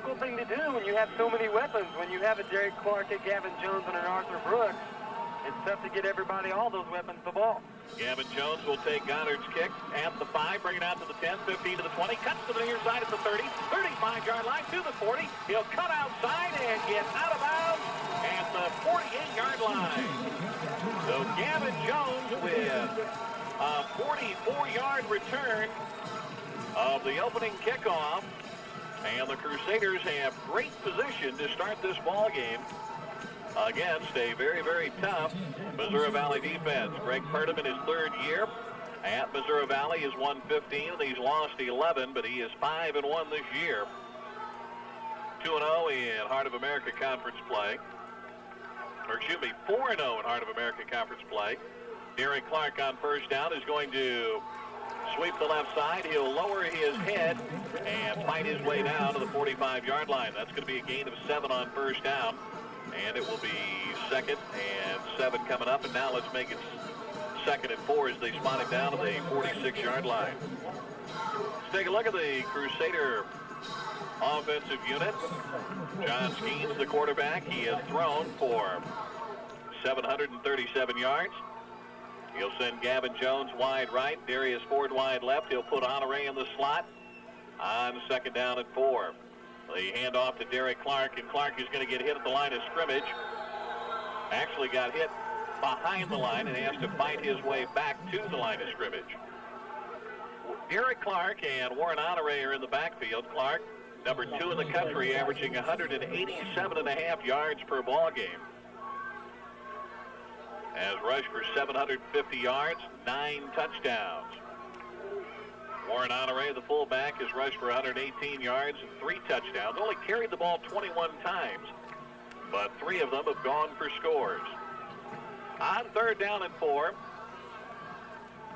difficult thing to do when you have so many weapons. When you have a Derek Clark, a Gavin Jones, and an Arthur Brooks, it's tough to get everybody, all those weapons, the ball. Gavin Jones will take Goddard's kick at the 5, bring it out to the 10, 15 to the 20, cuts to the near side at the 30, 35-yard line to the 40. He'll cut outside and get out of bounds at the 48-yard line. So Gavin Jones with a 44-yard return of the opening kickoff. And the Crusaders have great position to start this ball game against a very, very tough Missouri Valley defense. Greg Purdom in his third year at Missouri Valley is won 15, and he's lost 11, but he is 5-1 this year. 2-0 in Heart of America Conference play. Or excuse me, 4-0 in Heart of America Conference play. Derek Clark on first down is going to sweep the left side. He'll lower his head and fight his way down to the 45-yard line. That's going to be a gain of 7 on first down. And it will be 2nd and 7 coming up. And now let's make it 2nd and 4 as they spot him down to the 46-yard line. Let's take a look at the Crusader offensive unit. John Skeens, the quarterback. He has thrown for 737 yards. He'll send Gavin Jones wide right, Darius Ford wide left. He'll put Honore in the slot on 2nd down and 4. The handoff to Derek Clark, and Clark is going to get hit at the line of scrimmage. Actually got hit behind the line and has to fight his way back to the line of scrimmage. Derek Clark and Warren Honore are in the backfield. Clark, number 2 in the country, averaging 187.5 yards per ball game. Has rushed for 750 yards, 9 touchdowns. Warren Honore, the fullback, has rushed for 118 yards and 3 touchdowns. Only carried the ball 21 times, but 3 of them have gone for scores. On 3rd down and 4,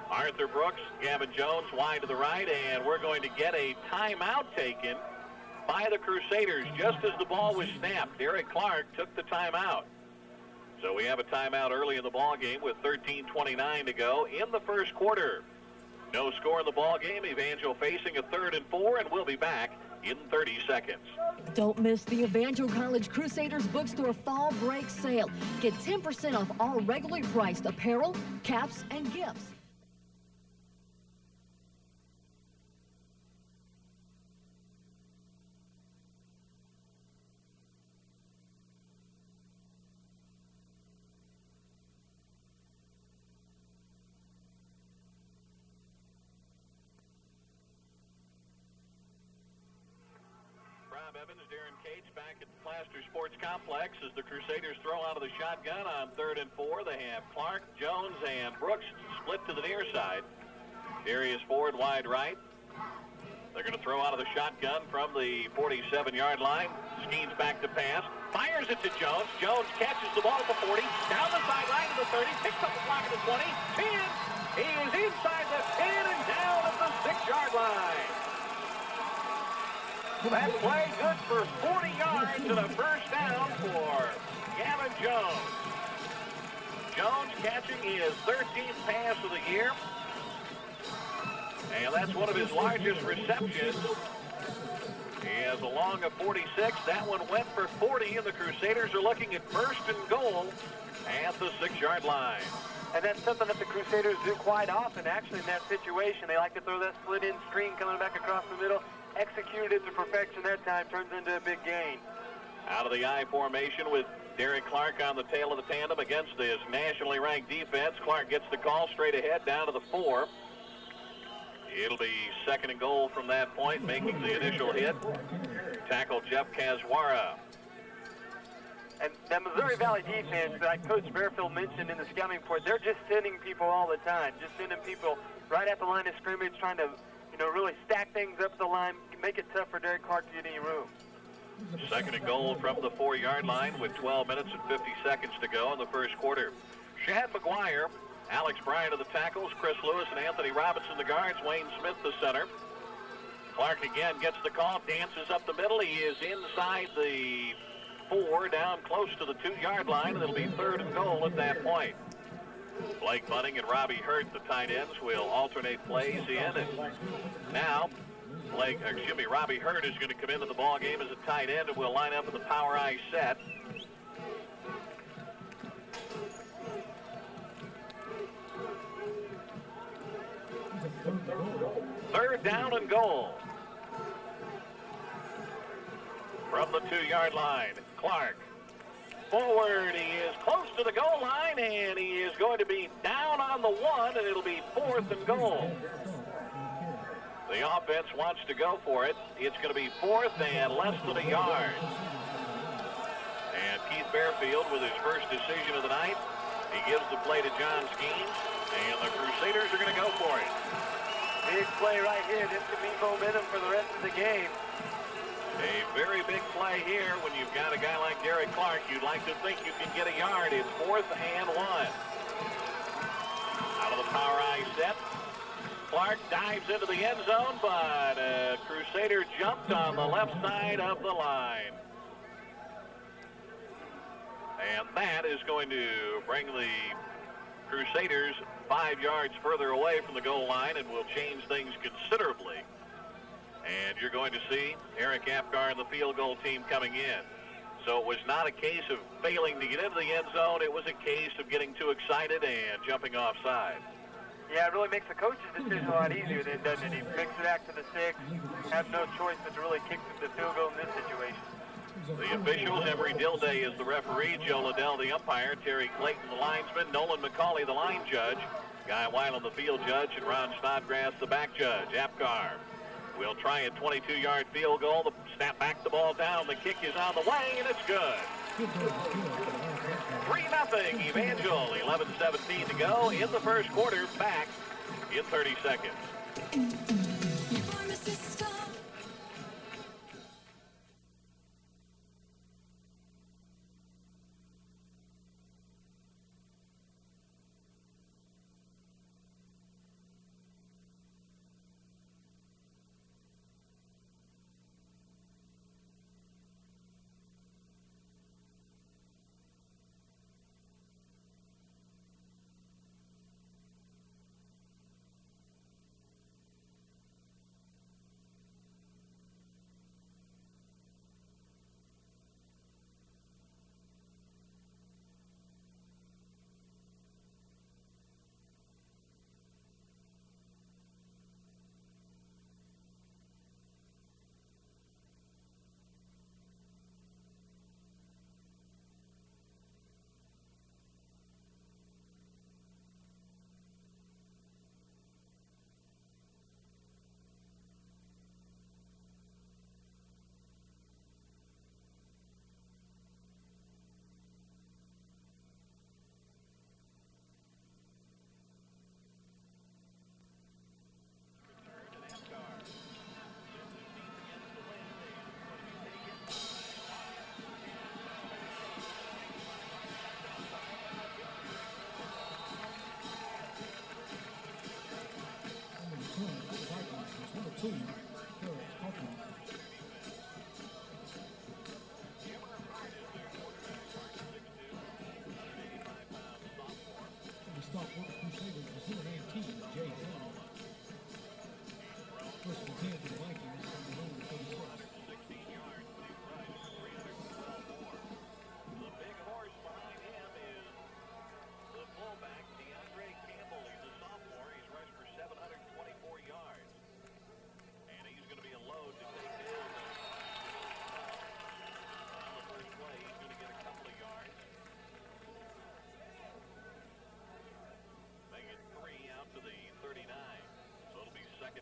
Arthur Brooks, Gavin Jones wide to the right, and we're going to get a timeout taken by the Crusaders just as the ball was snapped. Derek Clark took the timeout. So we have a timeout early in the ball game with 13:29 to go in the first quarter. No score in the ball game. Evangel facing a 3rd and 4, and we'll be back in 30 seconds. Don't miss the Evangel College Crusaders Bookstore Fall Break Sale. Get 10% off all regularly priced apparel, caps, and gifts. Evans, Darren Cates back at the Plaster Sports Complex as the Crusaders throw out of the shotgun on 3rd and 4. They have Clark, Jones, and Brooks split to the near side. Darius Ford wide right. They're going to throw out of the shotgun from the 47-yard line. Skeens back to pass. Fires it to Jones. Jones catches the ball at the 40. Down the sideline to the 30. Picks up the clock at the 20. 10. He is inside the 10 and down at the 6-yard line. That play good for 40 yards and a first down for Gavin Jones. Jones catching his 13th pass of the year. And that's one of his largest receptions. He has a long of 46. That one went for 40, and the Crusaders are looking at 1st and goal at the 6-yard line. And that's something that the Crusaders do quite often. Actually, in that situation, they like to throw that split-in screen coming back across the middle. Executed it to perfection that time, turns into a big gain. Out of the I formation with Derek Clark on the tail of the tandem against this nationally ranked defense. Clark gets the call straight ahead down to the 4. It'll be 2nd and goal from that point, making the initial hit. Tackle Jeff Kazwara. And that Missouri Valley defense that Coach Bearfield mentioned in the scouting report, they're just sending people all the time, just sending people right at the line of scrimmage, trying to really stack things up the line, make it tough for Derek Clark to get any room. 2nd and goal from the 4-yard line with 12 minutes and 50 seconds to go in the first quarter. Shad McGuire, Alex Bryant of the tackles, Chris Lewis and Anthony Robinson the guards, Wayne Smith the center. Clark again gets the call, dances up the middle. He is inside the 4, down close to the 2-yard line, and it'll be 3rd and goal at that point. Blake Bunning and Robbie Hurt, the tight ends, will alternate plays in. And now Robbie Hurt is going to come into the ball game as a tight end and will line up in the power I set. Third down and goal. From the 2-yard line, Clark. Forward, he is close to the goal line, and he is going to be down on the 1, and it'll be 4th and goal. The offense wants to go for it. It's going to be 4th and less than a yard. And Keith Bearfield with his first decision of the night. He gives the play to John Skeens, and the Crusaders are going to go for it. Big play right here. This could be momentum for the rest of the game. A very big play here. When you've got a guy like Derek Clark, you'd like to think you can get a yard. It's 4th and 1. Out of the power I set. Clark dives into the end zone, but a Crusader jumped on the left side of the line. And that is going to bring the Crusaders 5 yards further away from the goal line and will change things considerably. And you're going to see Eric Apgar and the field goal team coming in. So it was not a case of failing to get into the end zone. It was a case of getting too excited and jumping offside. Yeah, it really makes the coach's decision a lot easier then, doesn't it? He brings it back to the 6, have no choice but to really kick the field goal in this situation. The officials, Emery Dilday is the referee, Joe Liddell the umpire, Terry Clayton the linesman, Nolan McCauley the line judge, Guy Weiland the field judge, and Ron Snodgrass the back judge. Apgar will try a 22-yard field goal. The snap back the ball down. The kick is on the way, and it's good. 3-0 Evangel. 11:17 to go in the first quarter. Back in 30 seconds.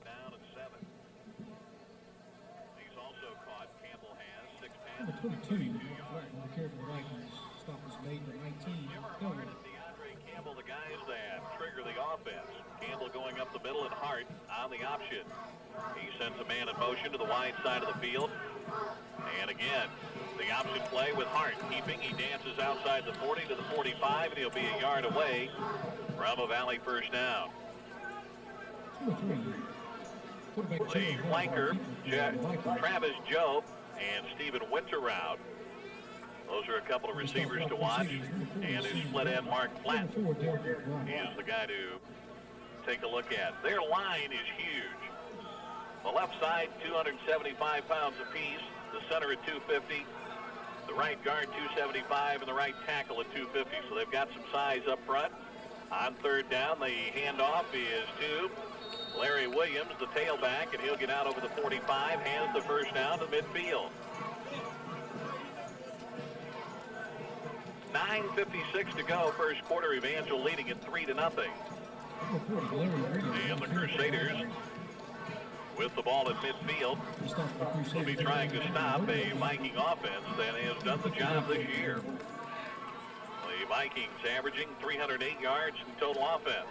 Down and 7. He's also caught, Campbell has 6 passes. 22 careful Vikings. Stop was made to 19. Hart and DeAndre Campbell, the guys that trigger the offense. Campbell going up the middle and Hart on the option. He sends a man in motion to the wide side of the field. And again, the option play with Hart keeping. He dances outside the 40 to the 45, and he'll be a yard away from a Valley first down. The flanker, Travis Jobe and Stephen Winterrout. Those are a couple of receivers to watch. And his split end, Mark Platt, is the guy to take a look at. Their line is huge. The left side, 275 pounds apiece. The center at 250. The right guard, 275, and the right tackle at 250. So they've got some size up front. On third down, the handoff is to Larry Williams, the tailback, and he'll get out over the 45, hands the first down to midfield. 9:56 to go, first quarter. Evangel leading it 3-0. And the Crusaders, with the ball at midfield, will be trying to stop a Viking offense that has done the job this year. The Vikings averaging 308 yards in total offense.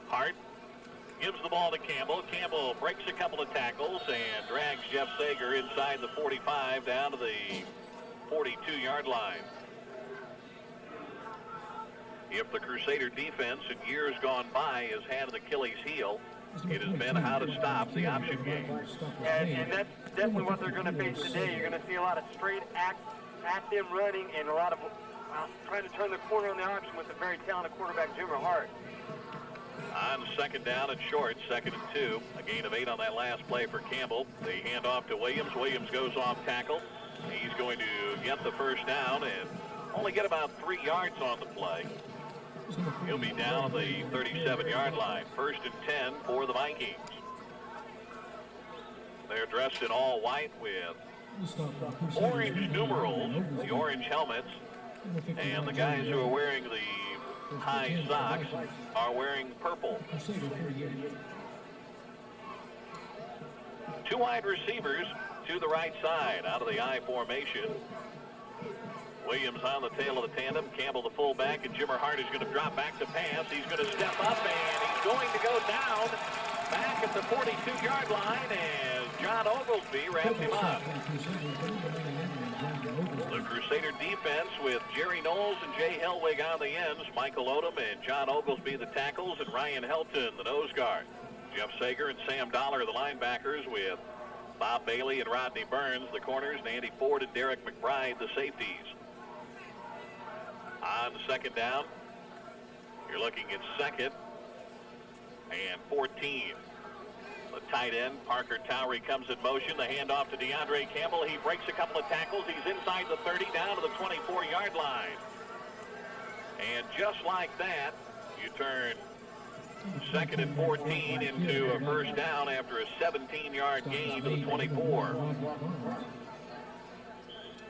Hart gives the ball to Campbell. Campbell breaks a couple of tackles and drags Jeff Sager inside the 45 down to the 42-yard line. If the Crusader defense in years gone by has had an Achilles heel, it has been how to stop the option game. And that's definitely what they're going to face today. You're going to see a lot of straight at them running and a lot of trying to turn the corner on the option with a very talented quarterback, Jimmer Hart. On second down and short, 2nd and 2. A gain of 8 on that last play for Campbell. They hand off to Williams. Williams goes off tackle. He's going to get the first down and only get about 3 yards on the play. He'll be down the 37-yard line. 1st and 10 for the Vikings. They're dressed in all white with orange numerals, the orange helmets, and the guys who are wearing the high socks are wearing purple. 2 wide receivers to the right side out of the I formation. Williams on the tail of the tandem. Campbell the fullback, and Jimmer Hart is going to drop back to pass. He's going to step up, and he's going to go down back at the 42-yard line as John Oglesby wraps him up. The Crusader defense with Jerry Knowles and Jay Helwig on the ends, Michael Odom and John Oglesby the tackles, and Ryan Helton the nose guard. Jeff Sager and Sam Dollar the linebackers, with Bob Bailey and Rodney Burns the corners, and Andy Ford and Derek McBride the safeties. On second down, you're looking at 2nd and 14. The tight end, Parker Towery, comes in motion. The handoff to DeAndre Campbell. He breaks a couple of tackles. He's inside the 30, down to the 24-yard line. And just like that, you turn 2nd and 14 into a first down after a 17-yard gain to the 24.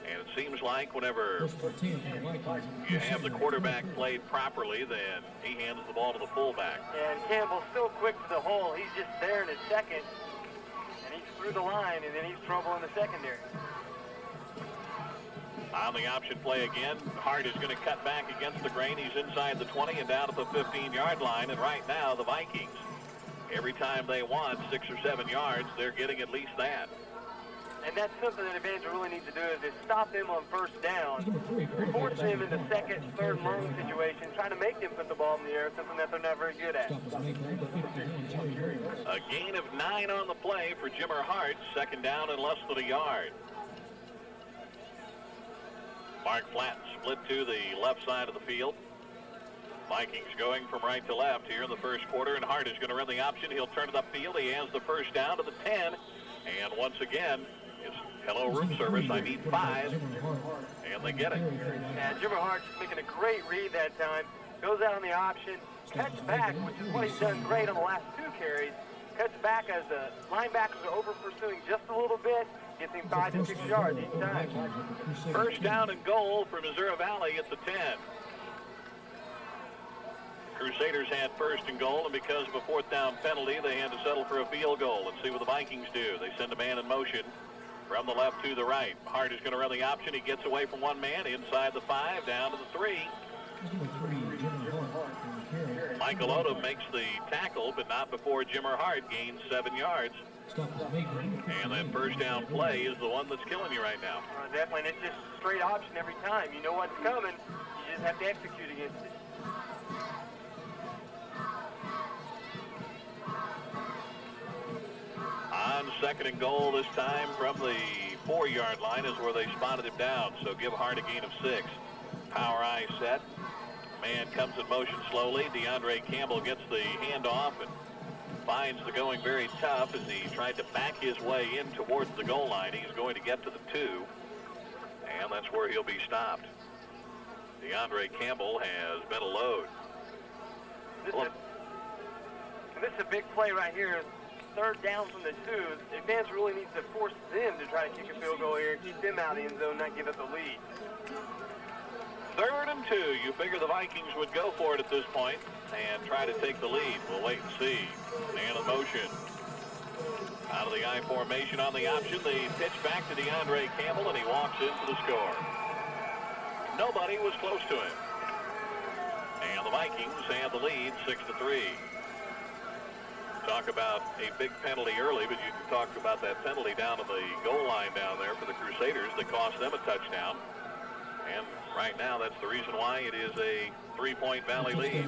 And it seems like whenever you have the quarterback played properly, then he hands the ball to the fullback. And Campbell's so quick to the hole. He's just there in his second, and he's through the line, and then he's trouble in the secondary. On the option play again, Hart is going to cut back against the grain. He's inside the 20 and down at the 15-yard line. And right now, the Vikings, every time they want 6 or 7 yards, they're getting at least that. And that's something that Evangel really needs to do, is stop them on first down, force them into 2nd, 3rd and long situations, trying to make them put the ball in the air, something that they're not very good at. A gain of 9 on the play for Jimmer Hart, 2nd down and less than a yard. Mark Flatt split to the left side of the field. Vikings going from right to left here in the first quarter, and Hart is going to run the option. He'll turn it upfield. He has the first down to the 10, and once again, it's hello room service, I need 5, and they get it. And Jimmer Hart's making a great read that time. Goes out on the option, cuts back, which is what he's done great on the last 2 carries. Cuts back as the linebackers are over pursuing just a little bit. Gets him 5 to 6 yards each time. First down and goal for Missouri Valley at the 10. Crusaders had 1st and goal, and because of a 4th down penalty, they had to settle for a field goal. Let's see what the Vikings do. They send a man in motion from the left to the right. Hart is going to run the option. He gets away from one man inside the 5, down to the 3. Michael Odom makes the tackle, but not before Jimmer Hart gains 7 yards. And that first down play is the one that's killing you right now. Definitely, and it's just straight option every time. You know what's coming. You just have to execute against it. On 2nd and goal this time from the 4-yard line is where they spotted him down. So give Hart a gain of 6. Power eye set. Man comes in motion slowly. DeAndre Campbell gets the handoff, and finds the going very tough as he tried to back his way in towards the goal line. He's going to get to the 2, and that's where he'll be stopped. DeAndre Campbell has been a load. This is a big play right here. 3rd down from the 2. The defense really needs to force them to try to kick a field goal here, keep them out of the end zone, not give up the lead. 3rd and 2. You figure the Vikings would go for it at this point and try to take the lead. We'll wait and see. Man in motion. Out of the I formation on the option. The pitch back to DeAndre Campbell, and he walks into the score. Nobody was close to him. And the Vikings have the lead 6-3. Talk about a big penalty early, but you can talk about that penalty down on the goal line down there for the Crusaders that cost them a touchdown. And right now, that's the reason why it is a 3-point Valley lead.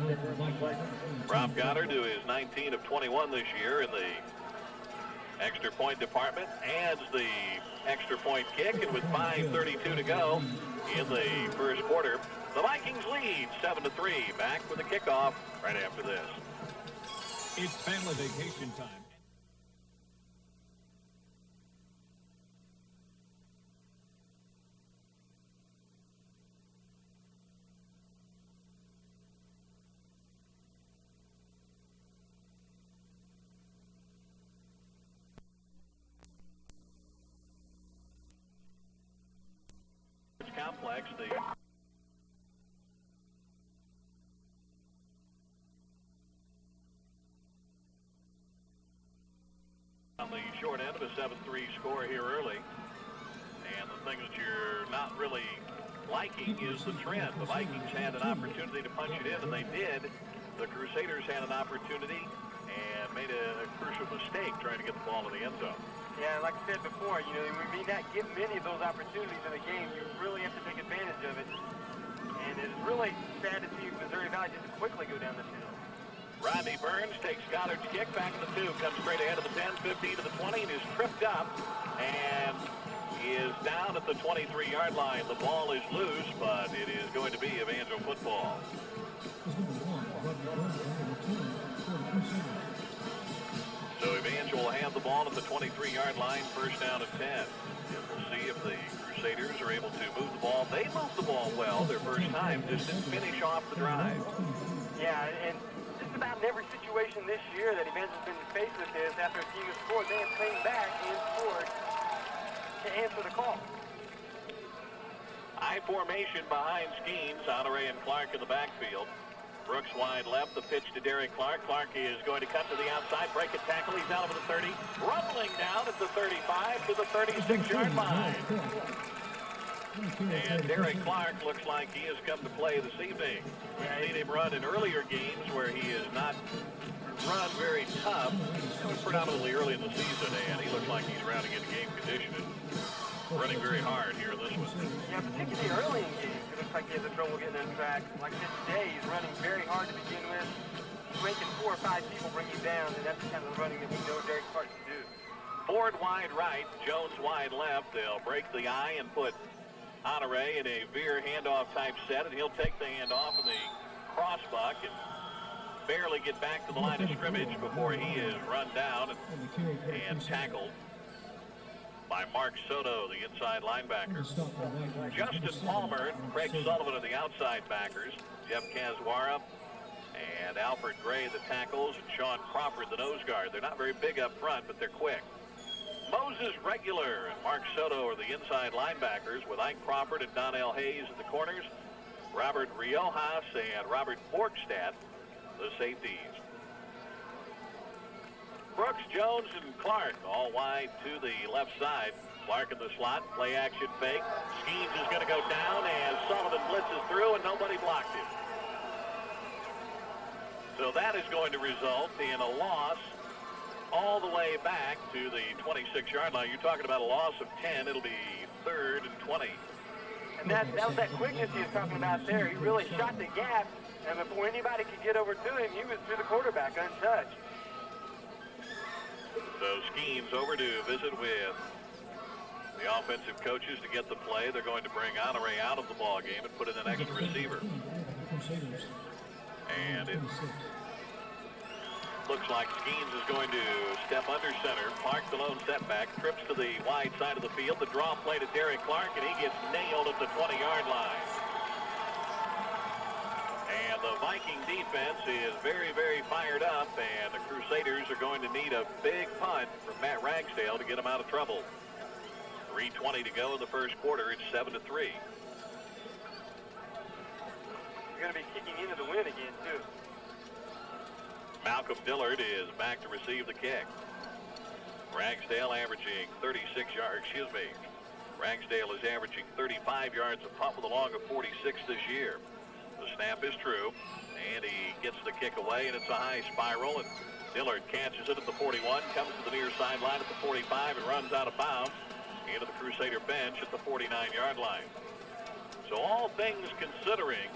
Rob Goddard, who is 19 of 21 this year in the extra point department, adds the extra point kick, and with 5:32 to go in the first quarter, the Vikings lead 7-3. Back with the kickoff right after this. It's family vacation time. Complex, on the short end of a 7-3 score here early. And the thing that you're not really liking is the trend. The Vikings had an opportunity to punch it in, and they did. The Crusaders had an opportunity and made a crucial mistake trying to get the ball in the end zone. Yeah, like I said before, we may not get many of those opportunities in the game. You really have to take advantage of it. And it's really sad to see Missouri Valley just quickly go down the field. Rodney Burns takes Goddard's kick back in the 2, comes straight ahead of the 10, 15 to the 20, and is tripped up and is down at the 23-yard line. The ball is loose, but it is going to be Evangel football. So Evangel will have the ball at the 23-yard line, first down and 10. And we'll see if the Crusaders are able to move the ball. They moved the ball well their first time, just didn't finish off the drive. Yeah, and just about in every situation this year that Evangel's been faced with this, after a team has scored, they have came back and scored to answer the call. I formation behind Skeens, Honore and Clark in the backfield. Brooks wide left, the pitch to Derek Clark. Clark is going to cut to the outside, break a tackle. He's out of the 30, rumbling down at the 35 to the 36-yard line. And Derek Clark looks like he has come to play this evening. We've seen him run in earlier games where he has not run very tough. It was predominantly early in the season, and he looks like he's rounding into game condition and running very hard here in this one. Yeah, particularly early in games, it looks like he has a trouble getting on track. Like I said today, he's running very hard to begin with. He's making 4 or 5 people bring you down, and that's the kind of running that we know Derek Clark can do. Ford wide right, Jones wide left. They'll break the I and put Honore in a veer handoff type set, and he'll take the handoff in the crossbuck and barely get back to the line of scrimmage before he is run down and tackled by Mark Soto, the inside linebacker. Justin Palmer and Craig Sullivan are the outside backers. Jeff Caswara and Alfred Gray, the tackles, and Sean Crawford, the nose guard. They're not very big up front, but they're quick. Moses Regular and Mark Soto are the inside linebackers, with Ike Crawford and Donnell Hayes at the corners. Robert Riojas and Robert Borgstadt, the safeties. Brooks, Jones, and Clark all wide to the left side. Clark in the slot, play action fake. Skeens is going to go down as Sullivan blitzes through and nobody blocked him. So that is going to result in a loss all the way back to the 26-yard line. You're talking about a loss of 10. It'll be 3rd and 20. And that was that quickness he was talking about there. He really shot the gap, and before anybody could get over to him, he was through the quarterback untouched. So Skeens over to visit with the offensive coaches to get the play. They're going to bring Honore out of the ball game and put in an extra receiver. And Looks like Skeens is going to step under center. Clark, the lone setback, trips to the wide side of the field. The draw play to Derek Clark, and he gets nailed at the 20-yard line. And the Viking defense is very, very fired up, and the Crusaders are going to need a big punt from Matt Ragsdale to get them out of trouble. 3:20 to go in the first quarter. It's 7-3. You're going to be kicking into the wind again, too. Malcolm Dillard is back to receive the kick. Ragsdale averaging 36 yards. Ragsdale is averaging 35 yards a punt with a long of 46 this year. The snap is true, and he gets the kick away, and it's a high spiral, and Dillard catches it at the 41, comes to the near sideline at the 45, and runs out of bounds into the Crusader bench at the 49-yard line. So all things considering,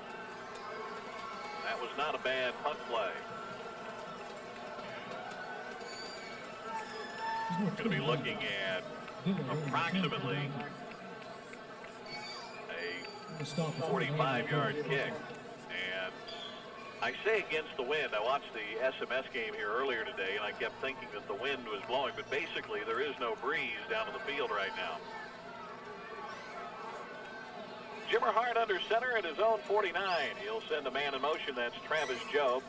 that was not a bad punt play. We're going to be looking at approximately a 45-yard kick. And I say against the wind. I watched the SMS game here earlier today, and I kept thinking that the wind was blowing, but basically there is no breeze down in the field right now. Jimmer Hart under center at his own 49. He'll send a man in motion. That's Travis Jobe.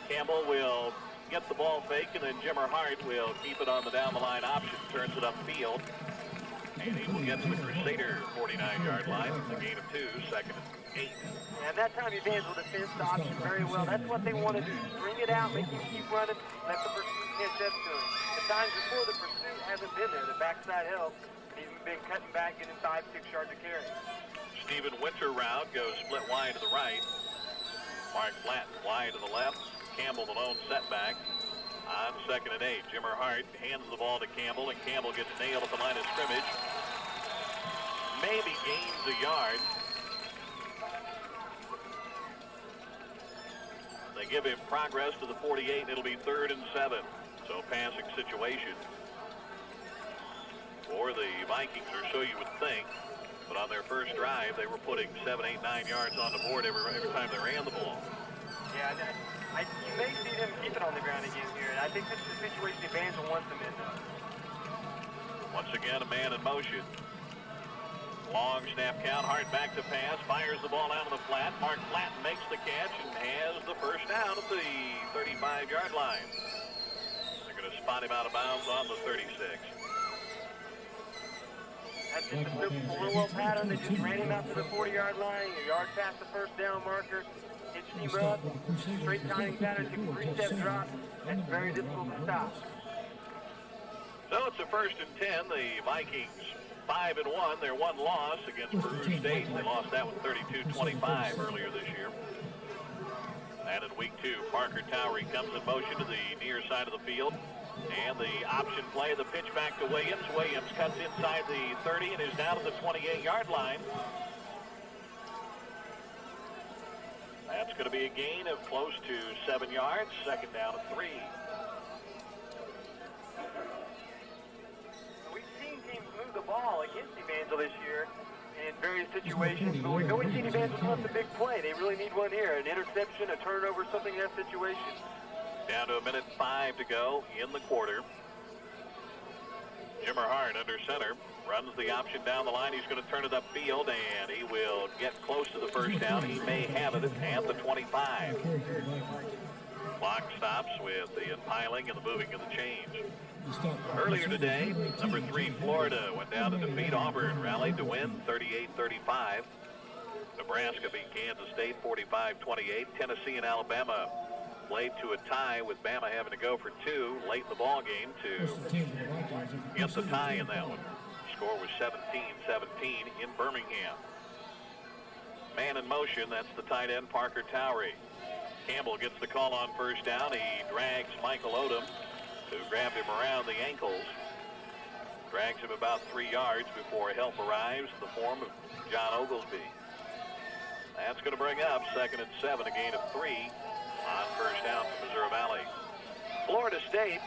Campbell will get the ball fake, and then Jimmer Hart will keep it on the down-the-line option, turns it upfield, and he will get to the Crusader 49-yard line. A gain of 2, second and 8. And that time Evangel defends the option very well. That's what they want to do. String it out, make him keep running, let the pursuit catch up to him. The times before, the pursuit hasn't been there. The backside help, and he's been cutting back, getting 5-6 yards of carry. Stephen Winter route goes split wide to the right. Mark Flatton wide to the left. Campbell the lone setback on second and 8. Jimmer Hart hands the ball to Campbell, and Campbell gets nailed at the line of scrimmage. Maybe gains a yard. They give him progress to the 48, and it'll be 3rd and 7. So passing situation for the Vikings, or so you would think. But on their first drive, they were putting 7, 8, 9 yards on the board every time they ran the ball. Yeah, you may see them keep it on the ground again here. And I think this is the situation Evangel wants them in, though. Once again, a man in motion. Long snap count, Hart back to pass, fires the ball out of the flat. Mark Flatton makes the catch and has the first down at the 35-yard line. They're going to spot him out of bounds on the 36. That's just a simple little pattern. They just ran him out to the 40-yard line, a yard past the first down marker, hitched him up, straight timing pattern, took a 3-step drop. That's very difficult to stop. So it's a 1st and 10. The Vikings 5-1. Their one loss against Peru State. They lost that one 32-25 earlier this year. And in week 2, Parker Towery comes in motion to the near side of the field. And the option play, the pitch back to Williams. Williams cuts inside the 30 and is down to the 28-yard line. That's going to be a gain of close to 7 yards. Second down and 3. We've seen teams move the ball against Evangel this year in various situations, but we've always seen Evangel come up with a big play. They really need one here, an interception, a turnover, something in that situation. Down to 1:05 to go in the quarter. Jimmer Hart under center, runs the option down the line. He's going to turn it upfield, and he will get close to the first down. He may have it at the 25. Clock stops with the impiling and the moving of the change. Earlier today, number 3 Florida went down to defeat Auburn, rallied to win 38-35. Nebraska beat Kansas State 45-28. Tennessee and Alabama played to a tie, with Bama having to go for 2 late in the ball game to get the tie in that one. The score was 17-17 in Birmingham. Man in motion, that's the tight end Parker Towery. Campbell gets the call on first down. He drags Michael Odom, who grabbed him around the ankles. Drags him about 3 yards before help arrives in the form of John Oglesby. That's going to bring up 2nd and 7, a gain of 3 on first down from Missouri Valley. Florida State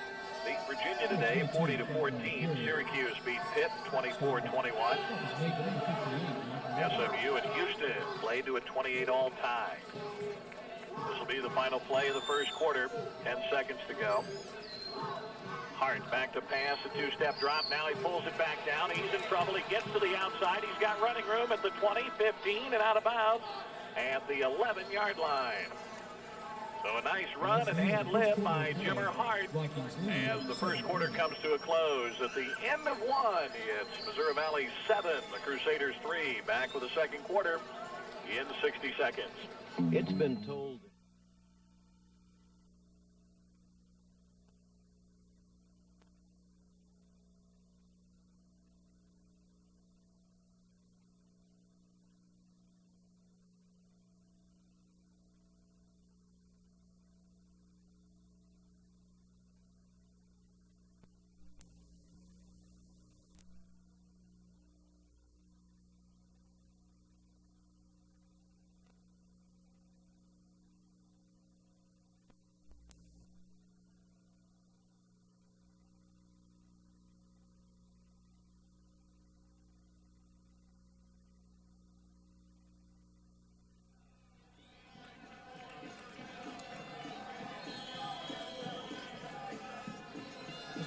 beat Virginia today 40-14. Syracuse beat Pitt 24-21. SMU and Houston played to a 28-all tie. This will be the final play of the first quarter. 10 seconds to go. Hart back to pass, a two-step drop. Now he pulls it back down. He's in trouble. He gets to the outside. He's got running room at the 20, 15, and out of bounds at the 11-yard line. So a nice run and ad-lib by Jimmer Hart as the first quarter comes to a close. At the end of one, it's Missouri Valley 7, the Crusaders 3. Back with the second quarter in 60 seconds. It's been told.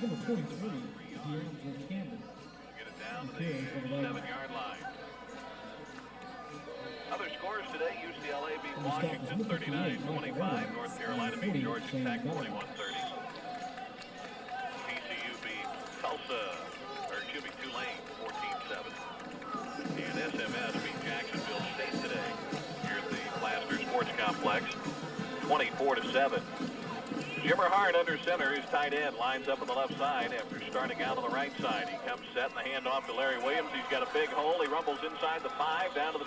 Number 43, Evangel Campbell. Get it down to the 7-yard line. Other scores today, UCLA beat Washington 39-25. North Carolina beat Georgia Tech 41-30. TCU beat Tulane 14-7. And SMS beat Jacksonville State today here at the Plaster Sports Complex 24-7. Jimmer Hart under center. His tight end lines up on the left side after starting out on the right side. He comes set in the handoff to Larry Williams. He's got a big hole. He rumbles inside the 5 down to the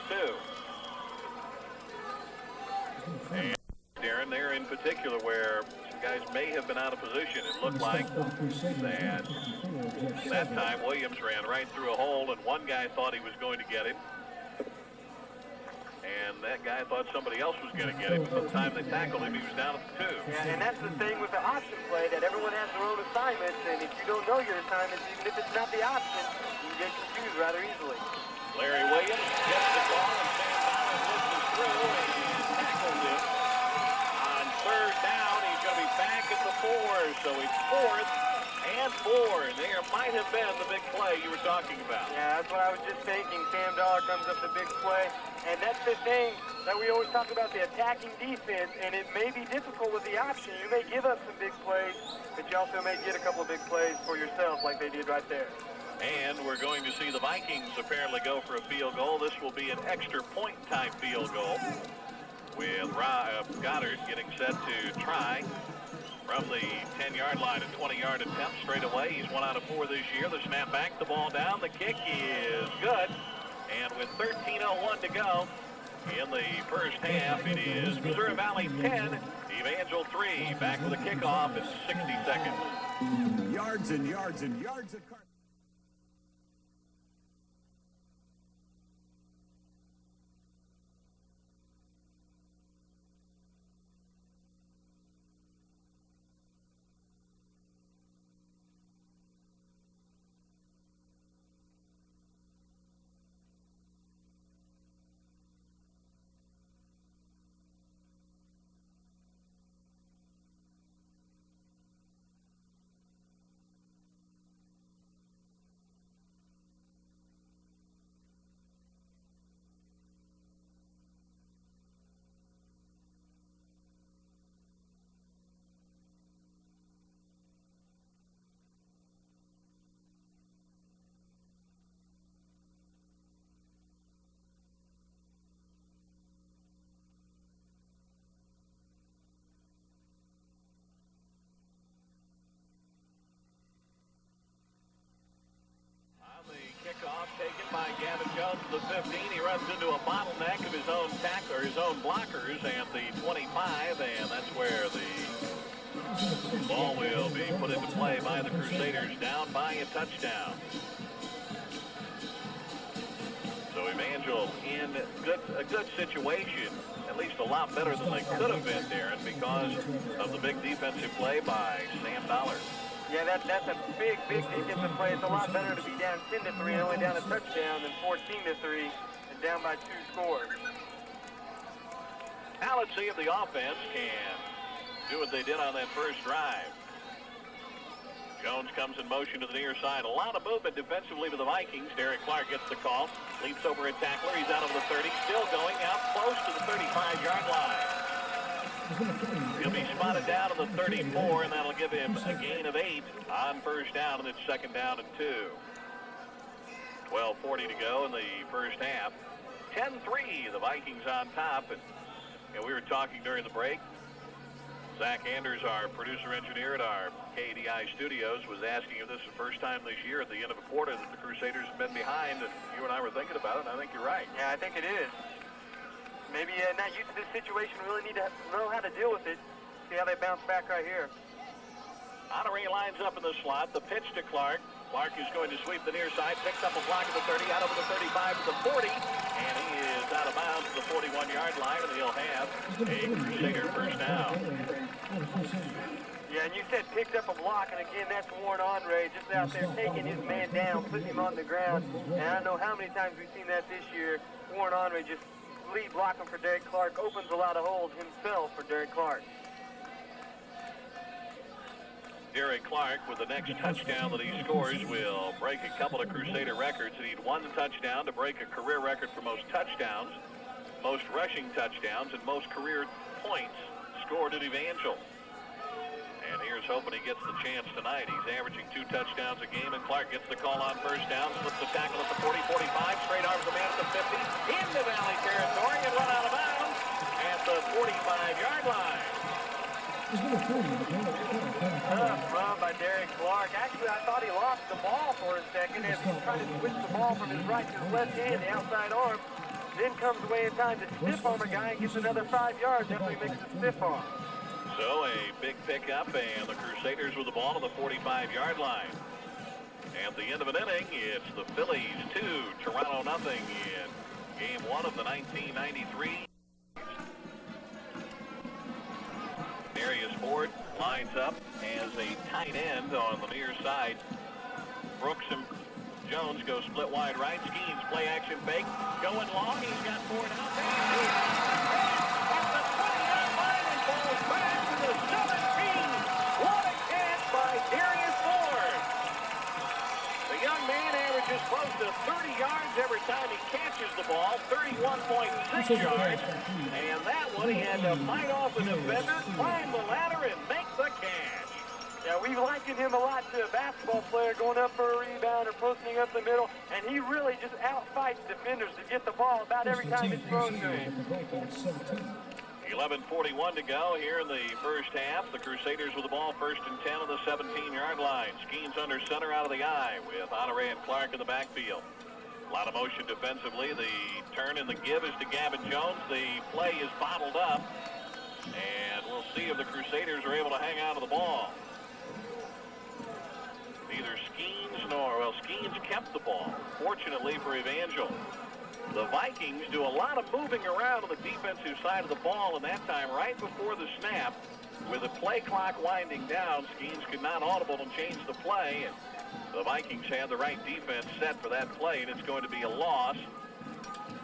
2. And Darren, there in particular where some guys may have been out of position. It looked like that time Williams ran right through a hole, and one guy thought he was going to get him. And that guy thought somebody else was going to get him. By the time they tackled him, he was down at the 2. Yeah, and that's the thing with the option play, that everyone has their own assignments, and if you don't know your assignments, even if it's not the option, you get confused rather easily. Larry Williams gets the ball, and Sam Ballard listens through and tackles him. On third down, he's going to be back at the 4, so it's 4th and 4. There might have been the big play you were talking about. Yeah, that's what I was just thinking. Sam Dollar comes up the big play. And that's the thing that we always talk about, the attacking defense, and it may be difficult with the option. You may give up some big plays, but you also may get a couple of big plays for yourself like they did right there. And we're going to see the Vikings apparently go for a field goal. This will be an extra point type field goal with Goddard getting set to try from the 10-yard line, a 20-yard attempt straight away. He's 1 out of 4 this year. The snap back, the ball down, the kick is good. And with 13:01 to go in the first half, it is Missouri Valley 10, Evangel 3. Back with a kickoff in 60 seconds. Yards and yards and yards of carpet. Taken by Gavin Jones to the 15. He runs into a bottleneck of his own tackler, his own blockers, and the 25, and that's where the ball will be put into play by the Crusaders, down by a touchdown. So Evangel in a good situation, at least a lot better than they could have been, Darren, because of the big defensive play by Sam Dollar. Yeah, that's a big defensive play. It's a lot better to be down 10-3 and only down a touchdown than 14-3 and down by 2 scores. Now let's see if the offense can do what they did on that first drive. Jones comes in motion to the near side. A lot of movement defensively to the Vikings. Derek Clark gets the call. Leaps over a tackler. He's out over the 30. Still going out close to the 35-yard line. He'll be spotted down to the 34, and that'll give him a gain of 8 on first down, and it's second down and 2. 12:40 to go in the first half. 10-3, the Vikings on top. And we were talking during the break. Zach Anders, our producer-engineer at our KDI studios, was asking if this is the first time this year at the end of a quarter that the Crusaders have been behind, and you and I were thinking about it, and I think you're right. Yeah, I think it is. Maybe not used to this situation, really need to know how to deal with it. See how they bounce back right here. Honore lines up in the slot. The pitch to Clark. Clark is going to sweep the near side, picks up a block at the 30, out over the 35 to the 40, and he is out of bounds to the 41-yard line, and he'll have a Crusader first down. Yeah, and you said picked up a block, and again, that's Warren Andre just out there taking his man down, putting him on the ground. And I don't know how many times we've seen that this year. Warren Andre just lead blocking for Derek Clark, opens a lot of holes himself for Derek Clark. Derek Clark, with the next touchdown that he scores, will break a couple of Crusader records. He needs one touchdown to break a career record for most touchdowns, most rushing touchdowns, and most career points scored at Evangel. And here's hoping he gets the chance tonight. He's averaging 2 touchdowns a game, and Clark gets the call on first down, slips the tackle at the 40, 45, straight arms the man at the 50, into Valley territory, and run out of bounds at the 45-yard line. Run by Derek Clark. Actually, I thought he lost the ball for a second as he was trying to switch the ball from his right to his left hand, the outside arm. Then comes away in time to stiff arm a guy and gets another 5 yards after he makes the stiff arm. So a big pickup, and the Crusaders with the ball on the 45-yard line. At the end of an inning, it's the Phillies 2, Toronto nothing in game 1 of the 1993. Darius Ford lines up as a tight end on the near side. Brooks and Jones go split wide right. Skeens play action fake. Going long. He's got Ford out there. At the 20-yard line and falls back to the 17. What a catch by Darius Ford. The young man averages close to 30 yards every time he catches the ball. 31.6 yards. And that one, he had to fight off a defender, climb the ladder, and make the catch. Yeah, we've likened him a lot to a basketball player going up for a rebound or posting up the middle, and he really just outfights defenders to get the ball about every time it's thrown to him. 11:41 to go here in the first half. The Crusaders with the ball first and 10 on the 17-yard line. Skeens under center out of the eye with Honore and Clark in the backfield. A lot of motion defensively. The turn and the give is to Gavin Jones. The play is bottled up, and we'll see if the Crusaders are able to hang on to the ball. Neither Skeens Skeens kept the ball, fortunately for Evangel. The Vikings do a lot of moving around on the defensive side of the ball, and that time right before the snap, with the play clock winding down, Skeens could not audible and change the play, and the Vikings had the right defense set for that play, and it's going to be a loss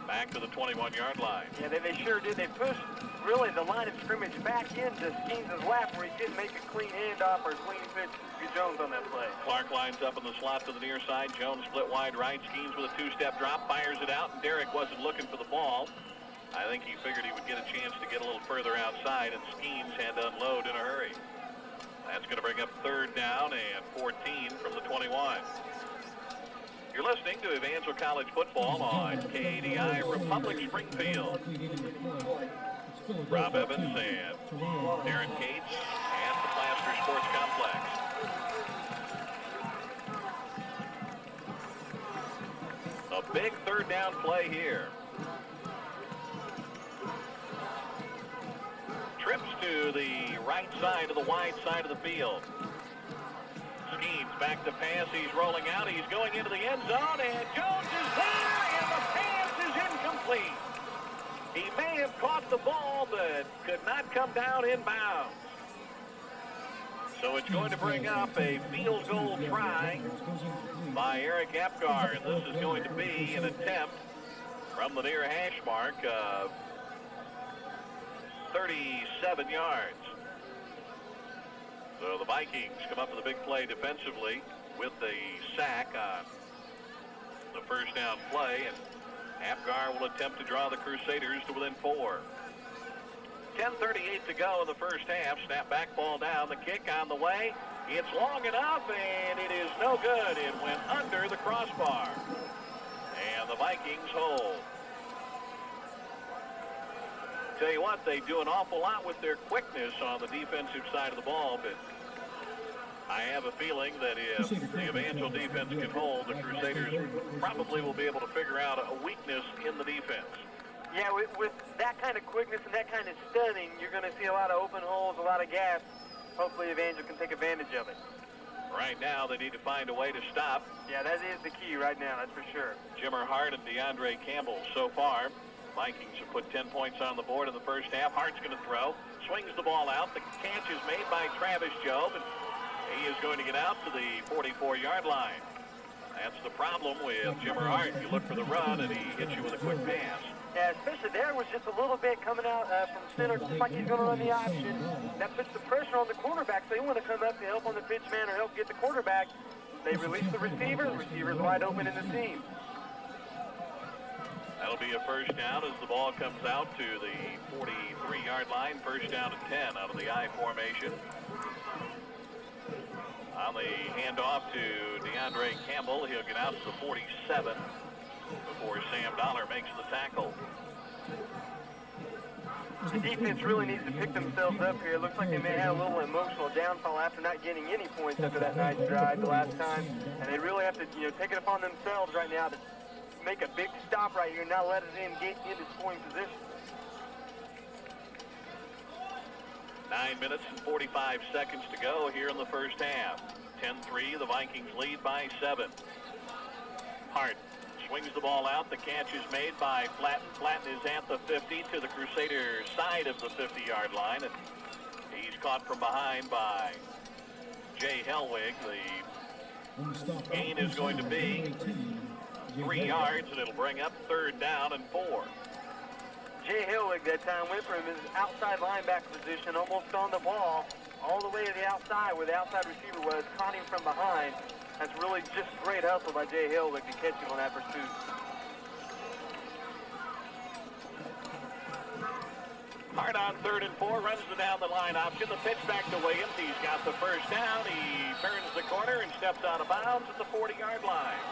back to the 21-yard line. Yeah, they sure did. They pushed, really, the line of scrimmage back into Skeens' lap where he didn't make a clean handoff or a clean pitch to Jones on that play. Clark lines up in the slot to the near side. Jones split wide right. Skeens with a 2-step drop, fires it out, and Derek wasn't looking for the ball. I think he figured he would get a chance to get a little further outside, and Skeens had to unload in a hurry. That's going to bring up third down and 14 from the 21. You're listening to Evangel College Football on KDI Republic Springfield. Rob Evans and Darren Cates at the Plaster Sports Complex. A big third down play here. Trips to the right side of the wide side of the field. Skeens back to pass. He's rolling out. He's going into the end zone, and Jones is there, and the pass is incomplete. He may have caught the ball, but could not come down inbounds. So it's going to bring up a field goal try by Eric Epgar, and this is going to be an attempt from the near hash mark of 37 yards. So the Vikings come up with a big play defensively with the sack on the first down play, and Apgar will attempt to draw the Crusaders to within 4. 10:38 to go in the first half. Snap back, ball down. The kick on the way. It's long enough, and it is no good. It went under the crossbar. And the Vikings hold. Tell you what, they do an awful lot with their quickness on the defensive side of the ball, but I have a feeling that if the Evangel defense can hold, the Crusaders probably will be able to figure out a weakness in the defense. Yeah, with that kind of quickness and that kind of stunning, you're going to see a lot of open holes, a lot of gaps. Hopefully Evangel can take advantage of it. Right now, they need to find a way to stop. Yeah, that is the key right now, that's for sure. Jimmer Hart and DeAndre Campbell so far. Vikings have put 10 points on the board in the first half. Hart's going to throw. Swings the ball out. The catch is made by Travis Jobe, and he is going to get out to the 44-yard line. That's the problem with Jimmer Hart. You look for the run, and he hits you with a quick pass. Yeah, especially there was just a little bit coming out from center, just like he's going to run the option. That puts the pressure on the quarterback, so they want to come up to help on the pitch man or help get the quarterback. They release the receiver's wide open in the seam. That'll be a first down as the ball comes out to the 43-yard line. First down and 10 out of the I formation. On the handoff to DeAndre Campbell, he'll get out to the 47 before Sam Dollar makes the tackle. The defense really needs to pick themselves up here. It looks like they may have a little emotional downfall after not getting any points after that nice drive the last time. And they really have to, take it upon themselves right now to make a big stop right here and not let them get into scoring position. 9 minutes and 45 seconds to go here in the first half. 10-3, the Vikings lead by 7. Hart swings the ball out. The catch is made by Flatten. Flatten is at the 50 to the Crusaders' side of the 50-yard line, and he's caught from behind by Jay Hellwig. The gain is going to be 3 yards, and it'll bring up third down and 4. Jay Hellwig that time went from his outside linebacker position, almost on the ball, all the way to the outside where the outside receiver was, caught him from behind. That's really just great hustle by Jay Hellwig to catch him on that pursuit. Hart on 3rd and 4, runs the down the line option. The pitch back to Williams. He's got the first down. He turns the corner and steps out of bounds at the 40-yard line.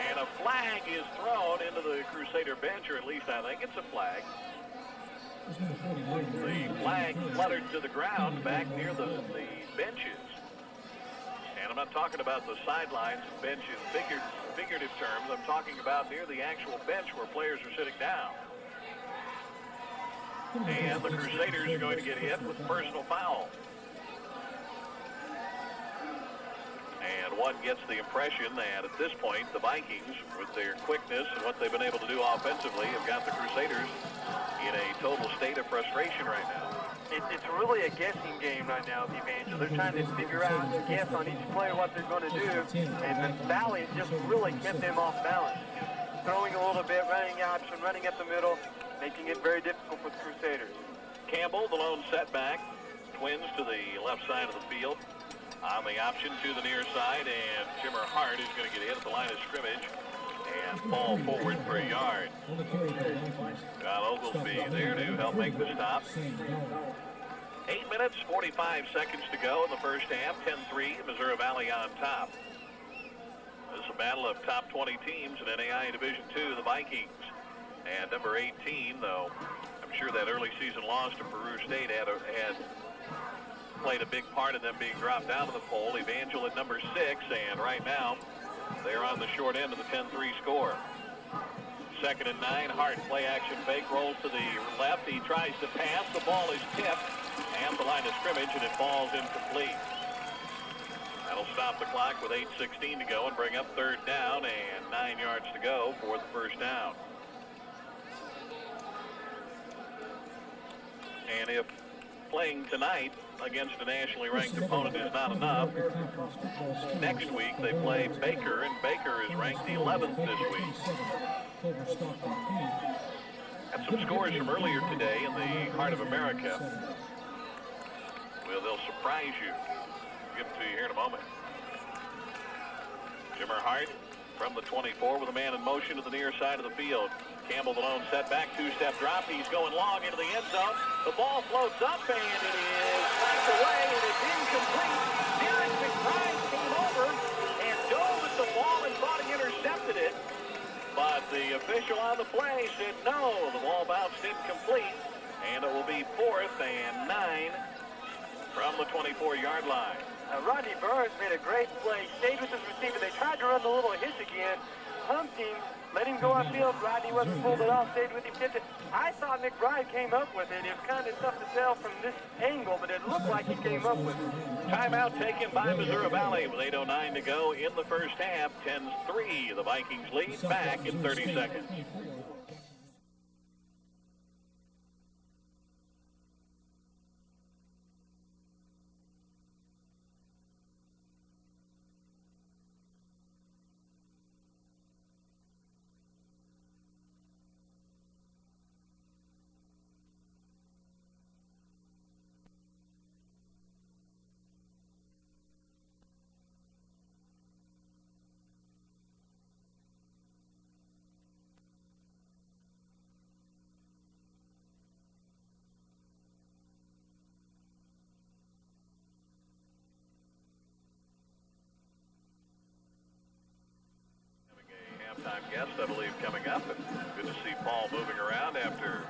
And a flag is thrown into the Crusader bench, or at least I think it's a flag. The flag fluttered to the ground back near the benches. And I'm not talking about the sidelines and benches, figurative terms. I'm talking about near the actual bench where players are sitting down. And the Crusaders are going to get hit with personal foul. And one gets the impression that at this point, the Vikings, with their quickness and what they've been able to do offensively, have got the Crusaders in a total state of frustration right now. It's really a guessing game right now with Evangel. They're trying to figure out, guess on each player what they're going to do, and the Valley just really kept them off balance. Throwing a little bit, running option, running up the middle, making it very difficult for the Crusaders. Campbell, the lone setback, twins to the left side of the field. On the option to the near side, and Jimmer Hart is going to get hit at the line of scrimmage and fall forward for a yard. Kyle Oglesby there to help make the stop. 8 minutes, 45 seconds to go in the first half. 10-3, Missouri Valley on top. This is a battle of top 20 teams in NAIA Division II, the Vikings. And number 18, though, I'm sure that early season loss to Peru State had played a big part in them being dropped down to the poll. Evangel at number 6, and right now they're on the short end of the 10-3 score. 2nd and 9, Hart play action fake, rolls to the left. He tries to pass. The ball is tipped and the line of scrimmage, and it falls incomplete. That'll stop the clock with 8:16 to go and bring up third down and 9 yards to go for the first down. And if playing tonight against a nationally ranked opponent is not enough, next week they play Baker, and Baker is ranked 11th this week. Got some scores from earlier today in the Heart of America. Well, they'll surprise you. I'll give them to you here in a moment. Jimmer Hart from the 24 with a man in motion to the near side of the field. Campbell, the lone setback, two-step drop. He's going long into the end zone. The ball floats up, and it is knocked away, and it's incomplete. Derek McBride came over and dove at the ball and thought he intercepted it. But the official on the play said no, the ball bounced incomplete, and it will be 4th and 9 from the 24-yard line. Rodney Burns made a great play, stayed with his receiver. They tried to run the little hitch again, pumped him, let him go upfield. Rodney wasn't pulled it off, stayed with him, tipped it. I thought McBride came up with it. It was kind of tough to tell from this angle, but it looked like he came up with it. Timeout taken by Missouri Valley with 8:09 to go in the first half. 10-3, the Vikings lead back in 30 seconds. Halftime guest, I believe, coming up. And good to see Paul moving around after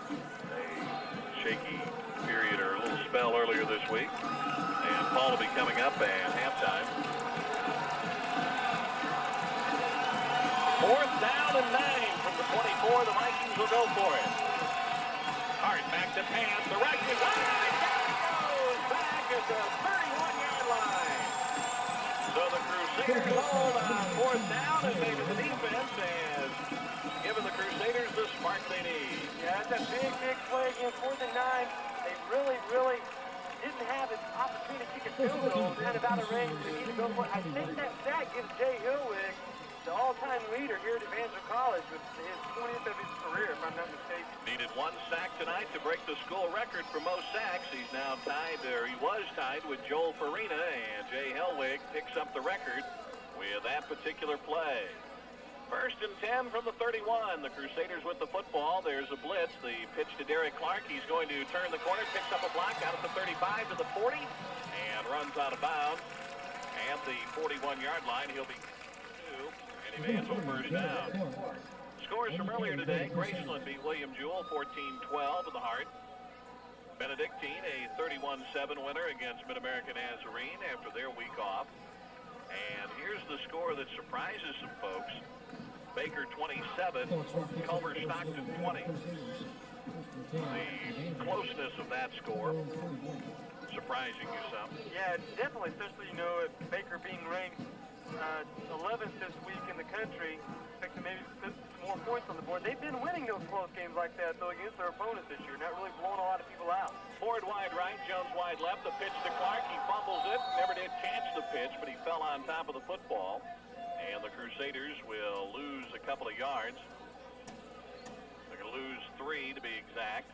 a shaky period or a little spell earlier this week. And Paul will be coming up at halftime. 4th down and 9 from the 24. The Vikings will go for it. Hart back to pass. The right is on. Goes back at the 31-yard line. So the Crusaders hold on 4th down, and maybe the defense has given the Crusaders the spark they need. Yeah, that's a big, big play again, 4th and 9. They really, really didn't have an opportunity to kick a field goal, kind of out of range. They need to go for it. I think that sack gives Jay Hillwig the all-time leader here at Evangel College with his 20th of his career, if I'm not mistaken. Needed 1 sack tonight to break the school record for most sacks. He's now tied, or he was tied with Joel Farina, and Jay Hellwig picks up the record with that particular play. 1st and 10 from the 31. The Crusaders with the football. There's a blitz. The pitch to Derek Clark. He's going to turn the corner, picks up a block out at the 35 to the 40, and runs out of bounds. At the 41-yard line, he'll be 2, and Evangel first down. Scores from earlier today. Graceland beat William Jewell 14-12 to the Heart. Benedictine, a 31-7 winner against Mid-American Nazarene after their week off. And here's the score that surprises some folks. Baker 27, Culver Stockton 20. The closeness of that score surprising you some. Yeah, definitely, especially, Baker being ranked 11th this week in the country, expecting maybe some more points on the board. They've been winning those close games like that, though, against their opponents this year, not really blowing a lot of people out. Ford wide right, Jones wide left. The pitch to Clark. He fumbles it. Never did catch the pitch, but he fell on top of the football. And the Crusaders will lose a couple of yards. They're going to lose 3 to be exact.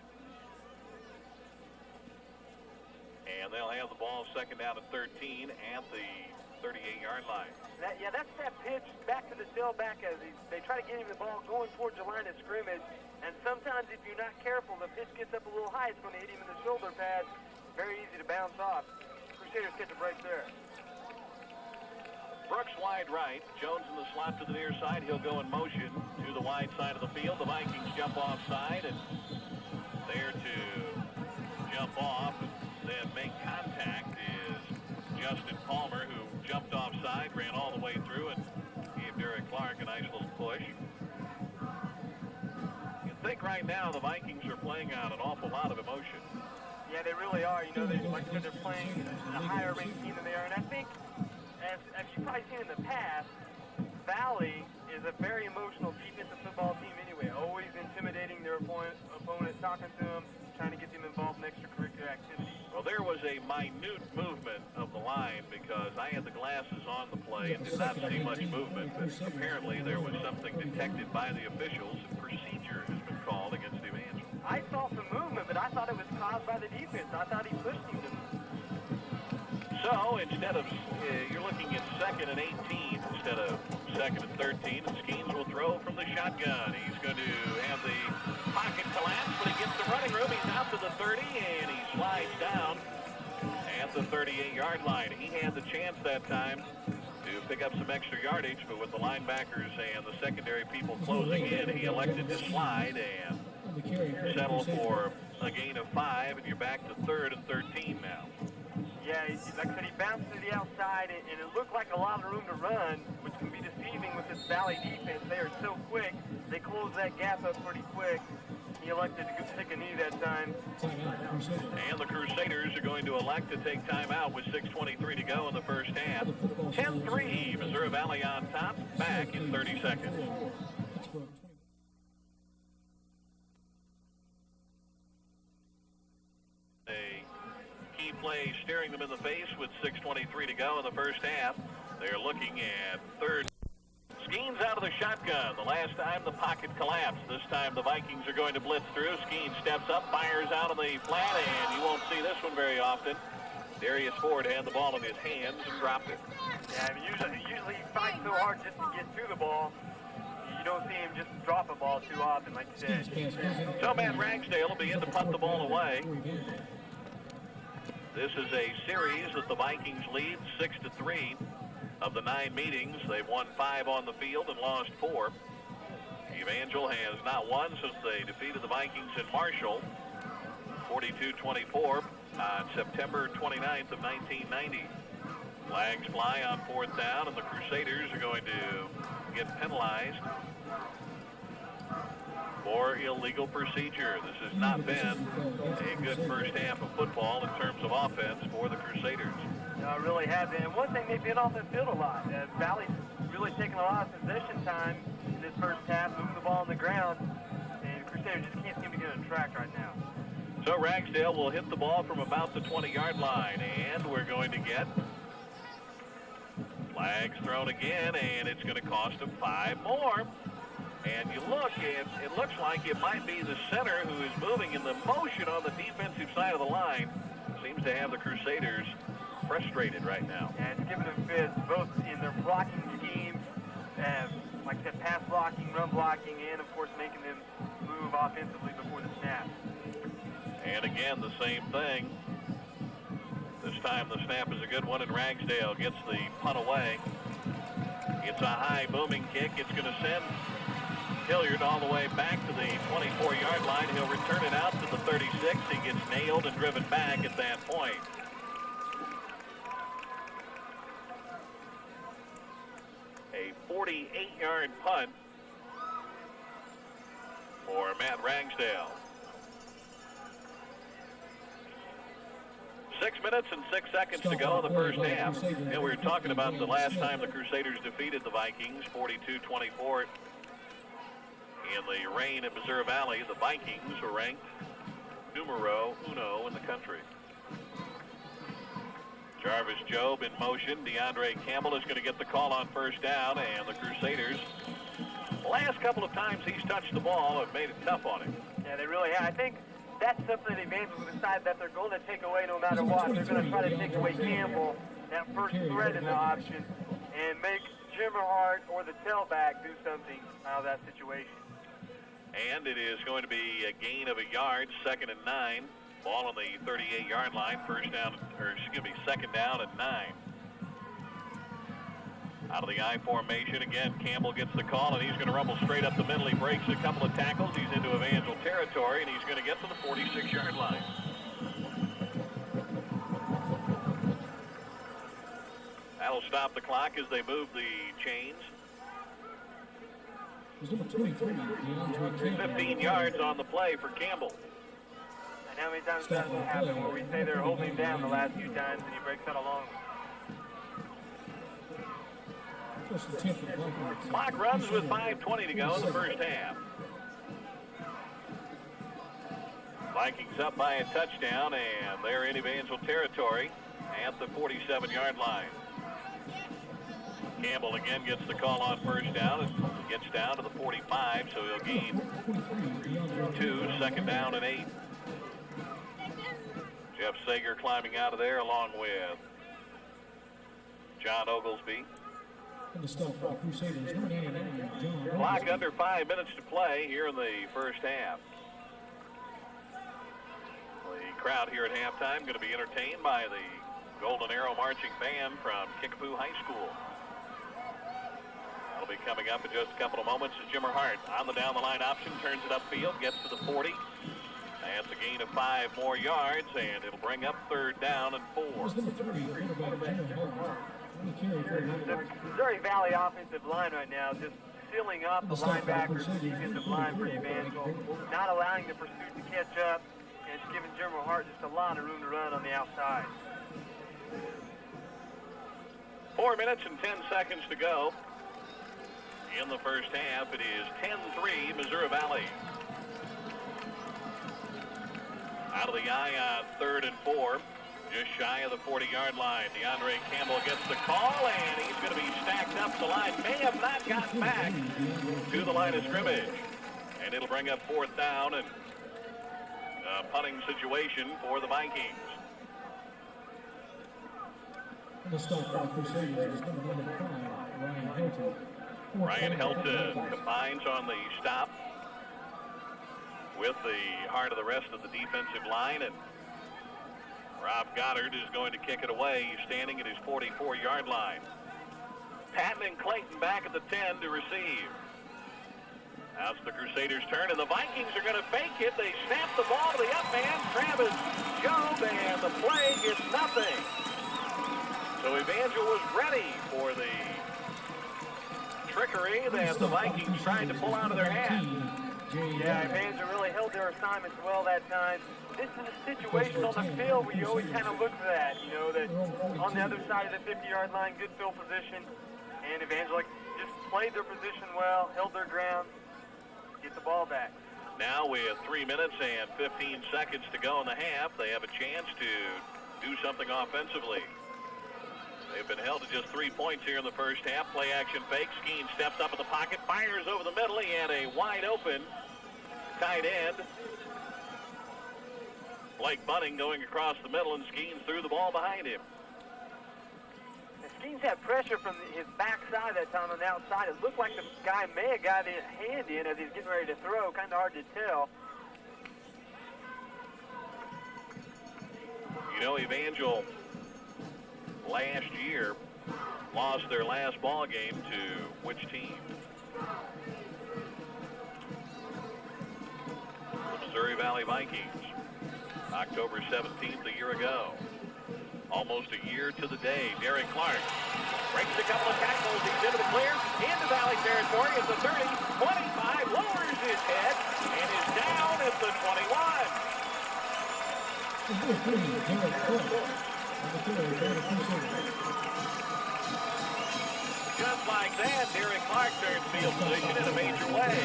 And they'll have the ball 2nd down and 13 at the 38-yard line. That's that pitch back to the tailback as they try to get him the ball going towards the line of scrimmage. And sometimes if you're not careful, the pitch gets up a little high. It's going to hit him in the shoulder pad. Very easy to bounce off. Crusaders get the break there. Brooks wide right. Jones in the slot to the near side. He'll go in motion to the wide side of the field. The Vikings jump offside, and there to jump off and then make contact is Justin Palmer, who jumped offside, ran all the way through, and gave Derek Clark a nice little push. You think right now the Vikings are playing on an awful lot of emotion. Yeah, they really are. Like I said, they're playing a higher-ranked team than they are. And I think, as you've probably seen in the past, Valley is a very emotional defensive football team anyway, always intimidating their opponent, talking to them, trying to get them involved in extracurricular activities. Well, there was a minute movement of the line because I had the glasses on the play and did not see much movement, but apparently there was something detected by the officials and procedure has been called against Evangel. I saw some movement, but I thought it was caused by the defense. I thought he pushed him to move. So instead of, you're looking at 2nd and 18 instead of 2nd and 13, and Skeens will throw from the shotgun. He's going to have the pocket collapse, but he gets the running room. He's out to the 30, and he slides down at the 38-yard line. He had the chance that time to pick up some extra yardage, but with the linebackers and the secondary people closing in, he elected to slide and settle for a gain of 5, and you're back to 3rd and 13 now. Yeah, like I said, he bounced to the outside, and it looked like a lot of room to run, which can be deceiving with this Valley defense. They are so quick. They close that gap up pretty quick. He elected to take a knee that time. And the Crusaders are going to elect to take timeout with 6:23 to go in the first half. 10-3, Missouri Valley on top, back in 30 seconds. Key play staring them in the face with 6:23 to go in the first half. They're looking at 3rd. Skeens out of the shotgun. The last time the pocket collapsed. This time the Vikings are going to blitz through. Skeens steps up, fires out on the flat, and you won't see this one very often. Darius Ford had the ball in his hands and dropped it. Yeah, I mean, usually he fights so hard just to get to the ball. You don't see him just drop a ball too often, like you said. So Matt Ragsdale will begin to punt the ball away. This is a series that the Vikings lead 6-3. Of the 9 meetings, they've won 5 on the field and lost 4. Evangel has not won since they defeated the Vikings in Marshall, 42-24 on September 29th of 1990. Flags fly on 4th down, and the Crusaders are going to get penalized for illegal procedure. This has not been a good first half of football in terms of offense for the Crusaders. No, it really has been. And one thing, they've been off the field a lot. Valley's really taken a lot of possession time in this first half, moving the ball on the ground, and the Crusaders just can't seem to get on track right now. So Ragsdale will hit the ball from about the 20-yard line, and we're going to get flags thrown again, and it's going to cost him 5 more. And you look, it looks like it might be the center who is moving in the motion on the defensive side of the line. Seems to have the Crusaders frustrated right now. And it's giving them fits both in their blocking schemes, like I said, pass blocking, run blocking, and of course making them move offensively before the snap. And again, the same thing. This time the snap is a good one, and Ragsdale gets the punt away. It's a high booming kick. It's going to send Hilliard all the way back to the 24-yard line. He'll return it out to the 36. He gets nailed and driven back at that point. A 48-yard punt for Matt Ragsdale. 6 minutes and 6 seconds to go in the first half. And we were talking about the last time the Crusaders defeated the Vikings, 42-24. In the reign at Missouri Valley, the Vikings were ranked numero uno in the country. Jarvis Jobe in motion. DeAndre Campbell is going to get the call on first down, and the Crusaders, the last couple of times he's touched the ball, have made it tough on him. Yeah, they really have. I think that's something Evangel will decide that they're going to take away no matter what. They're going to try to take away Campbell, that first threat in the option, and make Jimmerhart or the tailback do something out of that situation. And it is going to be a gain of a yard, 2nd and 9. Ball on the 38-yard line, second down and 9. Out of the I formation, again, Campbell gets the call, and he's going to rumble straight up the middle. He breaks a couple of tackles. He's into Evangel territory, and he's going to get to the 46-yard line. That'll stop the clock as they move the chains. 15 yards on the play for Campbell. And how many times does that happen where we say they're holding him down the last few times and he breaks out a long one? Clock runs with 5:20 to go in the first half. Vikings up by a touchdown, and they're in Evangel territory at the 47-yard line. Campbell again gets the call on first down and gets down to the 45, so he'll gain 2, second down and 8. Jeff Sager climbing out of there along with John Oglesby. And the stop for the Crusaders, number 99, John Clock Oglesby. under 5 minutes to play here in the first half. The crowd here at halftime going to be entertained by the Golden Arrow Marching Band from Kickapoo High School. That'll be coming up in just a couple of moments as Jimmer Hart on the down-the-line option, turns it upfield, gets to the 40. That's a gain of 5 more yards, and it'll bring up third down and 4. Here's number 3, quarterback Jimmer Hart. The Missouri Valley offensive line right now just sealing up the linebackers and defensive line for Evangel, not allowing the pursuit to catch up, and it's giving General Hart just a lot of room to run on the outside. 4 minutes and 10 seconds to go in the first half. It is 10-3 Missouri Valley. Out of the eye on 3rd and 4. Just shy of the 40-yard line. DeAndre Campbell gets the call, and he's going to be stacked up. The line may have not gotten back to the line of scrimmage. And it'll bring up 4th down and a punting situation for the Vikings. And the stop for the Crusaders is number 95, Ryan Hilton. Ryan Hilton combines on the stop with the heart of the rest of the defensive line, and Rob Goddard is going to kick it away. He's standing at his 44-yard line. Patton and Clayton back at the 10 to receive. That's the Crusaders' turn, and the Vikings are going to fake it. They snap the ball to the up man, Travis Job, and the play gets nothing. So Evangel was ready for the trickery that the Vikings tried to pull out of their hands. Yeah, Evangel really held their assignments well that time. This is a situation on the field where you always kind of look for that, you know, that on the other side of the 50-yard line, good field position, and Evangel just played their position well, held their ground, get the ball back. Now with 3 minutes and 15 seconds to go in the half, they have a chance to do something offensively. They've been held to just 3 points here in the first half. Play action fake. Skeen steps up in the pocket, fires over the middle. He had a wide open tight end. Blake Bunning going across the middle, and Skeens threw the ball behind him. And Skeens had pressure from his backside that time on the outside. It looked like the guy may have got his hand in as he's getting ready to throw. Kind of hard to tell. You know, Evangel last year lost their last ball game to which team? The Missouri Valley Vikings. October 17th a year ago. Almost a year to the day. Derek Clark breaks a couple of tackles. He's into the clear, into Valley territory at the 30, 25, lowers his head, and is down at the 21. Just like that, Derek Clark turns field position in a major way.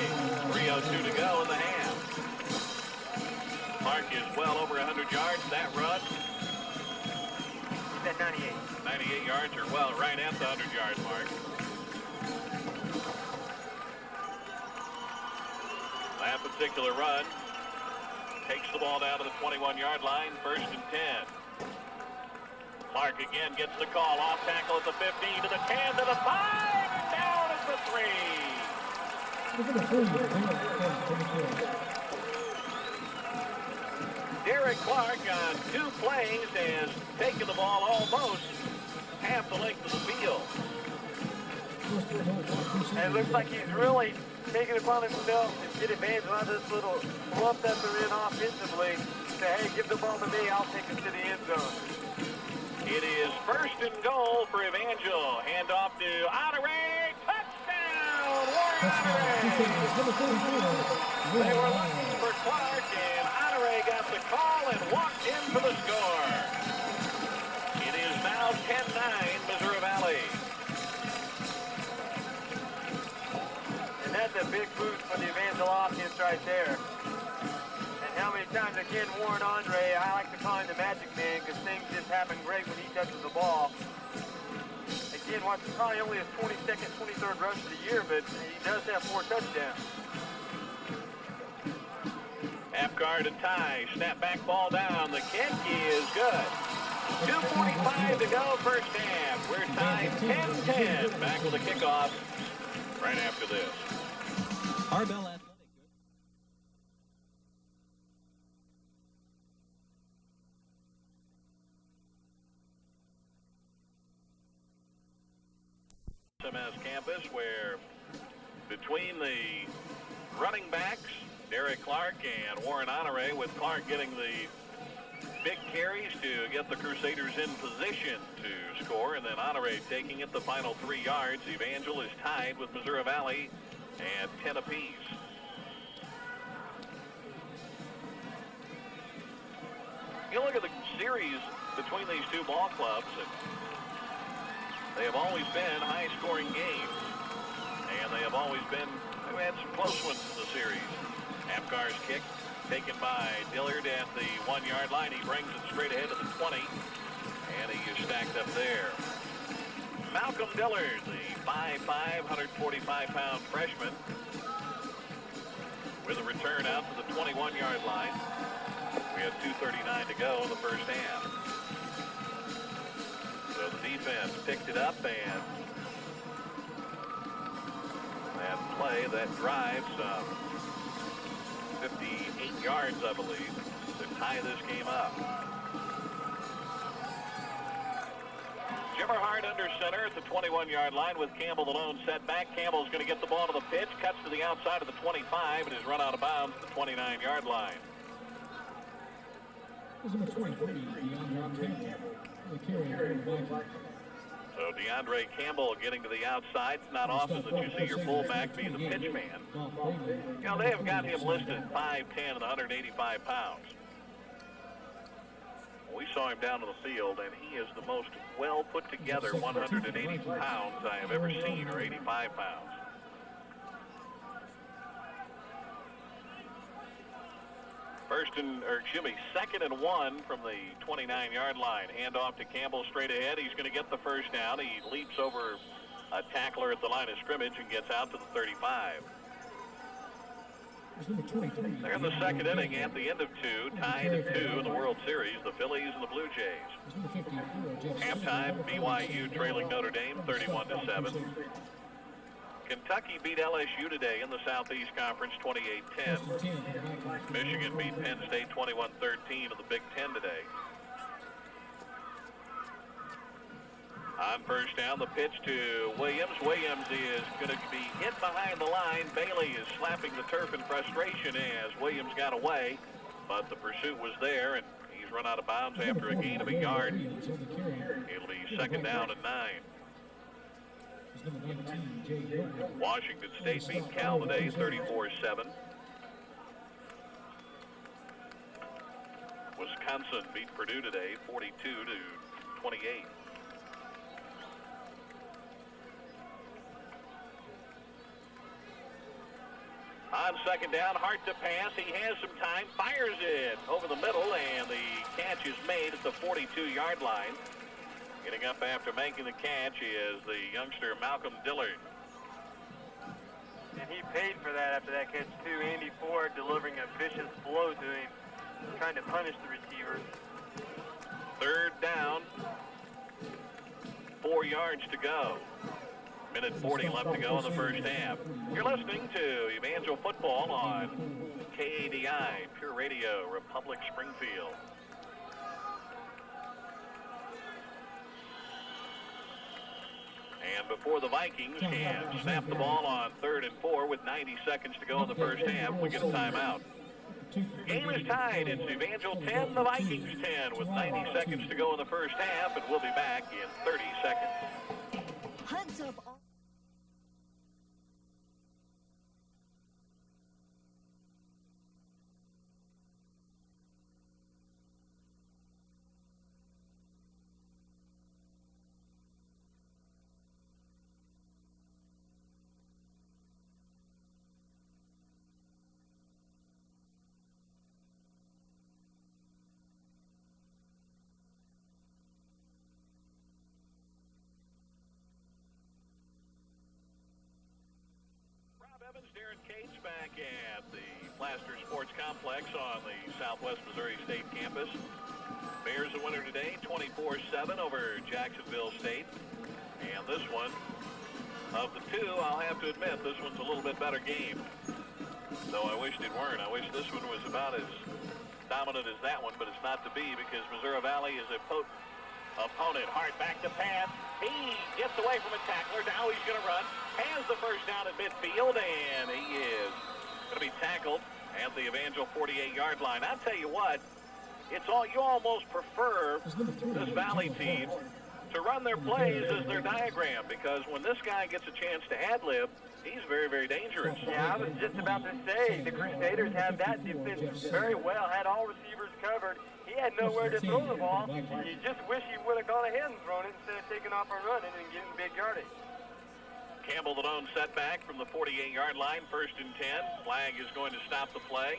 3:02 to go in the half. Clark is well over 100 yards. That run. He's at 98. 98 yards, or well, right at the 100-yard mark. That particular run takes the ball down to the 21-yard line, 1st and 10. Clark again gets the call. Off tackle at the 15, to the 10, to the 5, and down at the 3. Derek Clark on 2 plays has taken the ball almost half the length of the field. And it looks like he's really taking it upon himself to get advantage of this little slump that they're in offensively. Say, hey, give the ball to me, I'll take it to the end zone. It is 1st and goal for Evangel. Hand off to Honore. Touchdown, Warren Honore. They were looking for Clark, and Honore got the call and walked in for the score. It is now 10-9 Missouri Valley. And that's a big boost for the Evangel offense right there. And how many times again, Warren Andre, I like to call him the magic man because things just happen great when he touches the ball. Again, what's probably only his 22nd, 23rd rush of the year, but he does have 4 touchdowns. start and tie. Snap back, ball down. The kick is good. 2:45 to go, first half. We're tied 10-10. Back with a kickoff right after this. Arbel Athletic. SMS campus, where between the running backs, Derek Clark and Warren Honore, with Clark getting the big carries to get the Crusaders in position to score, and then Honore taking it the final 3 yards. Evangel is tied with Missouri Valley at 10 apiece. You look at the series between these two ball clubs, and they have always been high-scoring games, and they have always been, they've had some close ones in the series. Apgar's kick taken by Dillard at the 1-yard line. He brings it straight ahead to the 20, and he is stacked up there. Malcolm Dillard, the 5'5", 145-pound freshman, with a return out to the 21-yard line. We have 2:39 to go in the first half. So the defense picked it up, and that play, that drive, 58 yards, I believe, to tie this game up. Jimmerhart under center at the 21-yard line with Campbell the lone setback. Campbell's going to get the ball to the pitch, cuts to the outside of the 25, and is run out of bounds at the 29-yard line. Number 23, DeAndre Campbell, the carrier for the Vikings. So DeAndre Campbell getting to the outside. It's not often that you see your fullback be the pitch man. You know, they have got him listed at 5'10" and 185 pounds. We saw him down on the field, and he is the most well put together 180 pounds I have ever seen, or 85 pounds. Second and 1 from the 29-yard line. Hand off to Campbell straight ahead. He's going to get the first down. He leaps over a tackler at the line of scrimmage and gets out to the 35. They're in the second inning at the end of 2, tied at 2 in the World Series, the Phillies and the Blue Jays. Halftime, BYU trailing Notre Dame 31-7. Kentucky beat LSU today in the Southeast Conference 28-10. Michigan beat Penn State 21-13 in the Big Ten today. On first down, the pitch to Williams. Williams is going to be hit behind the line. Bailey is slapping the turf in frustration as Williams got away, but the pursuit was there, and he's run out of bounds after a gain of a yard. It'll be second down and 9. Washington State beat Cal today 34-7. Wisconsin beat Purdue today 42-28. On second down, Hart to pass. He has some time, fires it over the middle, and the catch is made at the 42-yard line. Getting up after making the catch is the youngster Malcolm Dillard. And he paid for that after that catch, too. Andy Ford delivering a vicious blow to him, trying to punish the receiver. Third down, 4 yards to go. Minute 40 left to go in the first half. You're listening to Evangel Football on KADI, Pure Radio, Republic Springfield. And before the Vikings can snap the ball on 3rd and 4 with 90 seconds to go in the first half, we get a timeout. Game is tied. It's Evangel 10, the Vikings 10, with 90 seconds to go in the first half, and we'll be back in 30 seconds. Hunts up all Darren Cates back at the Plaster Sports Complex on the Southwest Missouri State campus. Bears a winner today, 24-7 over Jacksonville State. And this one, of the two, I'll have to admit, this one's a little bit better game. Though I wished it weren't. I wish this one was about as dominant as that one, but it's not to be because Missouri Valley is a potent opponent. Hart back to pass. He gets away from a tackler. Now he's going to run. Has the first down at midfield, and he is going to be tackled at the Evangel 48-yard line. I'll tell you what, it's all you almost prefer this Valley team to run their plays as their diagram, because when this guy gets a chance to ad-lib, he's very, very dangerous. Yeah, I was just about to say, the Crusaders have that defense very well, had all receivers covered. He had nowhere to throw the ball. You just wish he would have gone ahead and thrown it instead of taking off and running and getting big yardage. Campbell, the lone setback from the 48-yard line, 1st and 10. Flag is going to stop the play.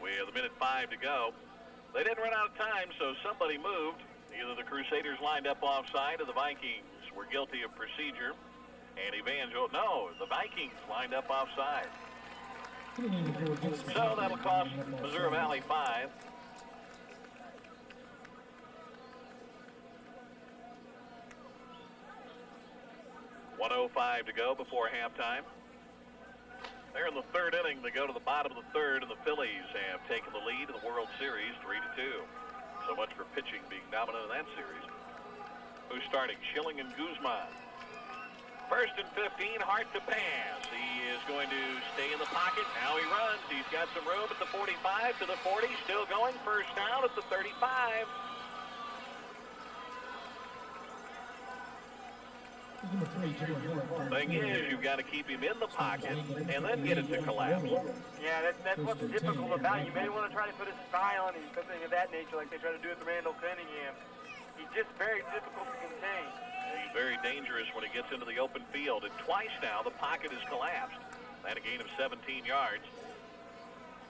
We have a minute 5 to go. They didn't run out of time, so somebody moved. Either the Crusaders lined up offside or the Vikings were guilty of procedure. And Evangel, no, the Vikings lined up offside. So that'll cost Missouri Valley 5. .105 to go before halftime. They're in the 3rd inning. They go to the bottom of the 3rd, and the Phillies have taken the lead in the World Series 3-2. So much for pitching being dominant in that series. Who's starting? Schilling and Guzman. 1st and 15, Hart to pass. He is going to stay in the pocket. Now he runs. He's got some room at the 45 to the 40. Still going. 1st down at the 35. Thing is, you've got to keep him in the pocket and then get it to collapse. Yeah, that's what's difficult about it. You may want to try to put a spy on him, something of that nature, like they try to do with Randall Cunningham. He's just very difficult to contain. He's very dangerous when he gets into the open field. And twice now, the pocket has collapsed. That a gain of 17 yards.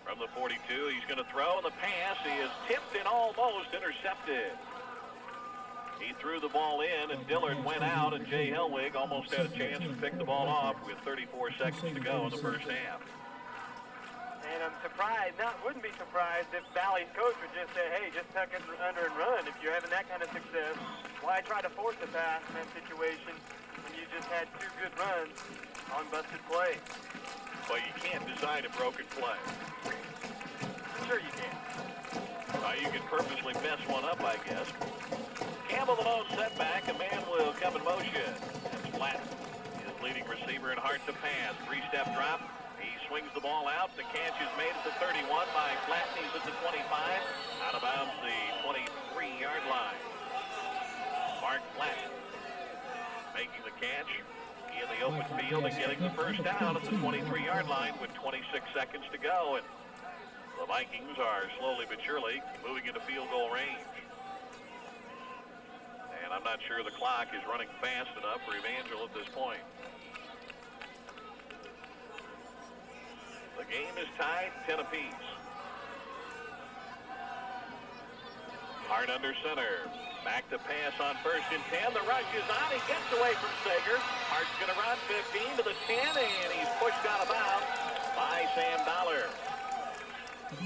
From the 42, he's going to throw, and the pass is tipped and almost intercepted. He threw the ball in, and Dillard went out, and Jay Helwig almost had a chance to pick the ball off with 34 seconds to go in the 1st half. And I'm surprised, wouldn't be surprised if Valley's coach would just say, hey, just tuck it under and run. If you're having that kind of success, why try to force a pass in that situation when you just had 2 good runs on busted plays? Well, you can't design a broken play. Sure you can. You can purposely mess one up, I guess. Campbell, the lone setback. A man will come in motion. That's Flat, his leading receiver, and Hart to pass. 3-step drop. He swings the ball out. The catch is made at the 31 by Flat. He's at the 25. Out of bounds the 23-yard line. Mark Flat making the catch in the open field and getting the 1st down at the 23-yard line with 26 seconds to go. And the Vikings are slowly but surely moving into field goal range. And I'm not sure the clock is running fast enough for Evangel at this point. The game is tied 10 apiece. Hart under center. Back to pass on 1st and 10. The rush is on. He gets away from Sager. Hart's going to run 15 to the 10, and he's pushed out of bounds by Sam Dollar.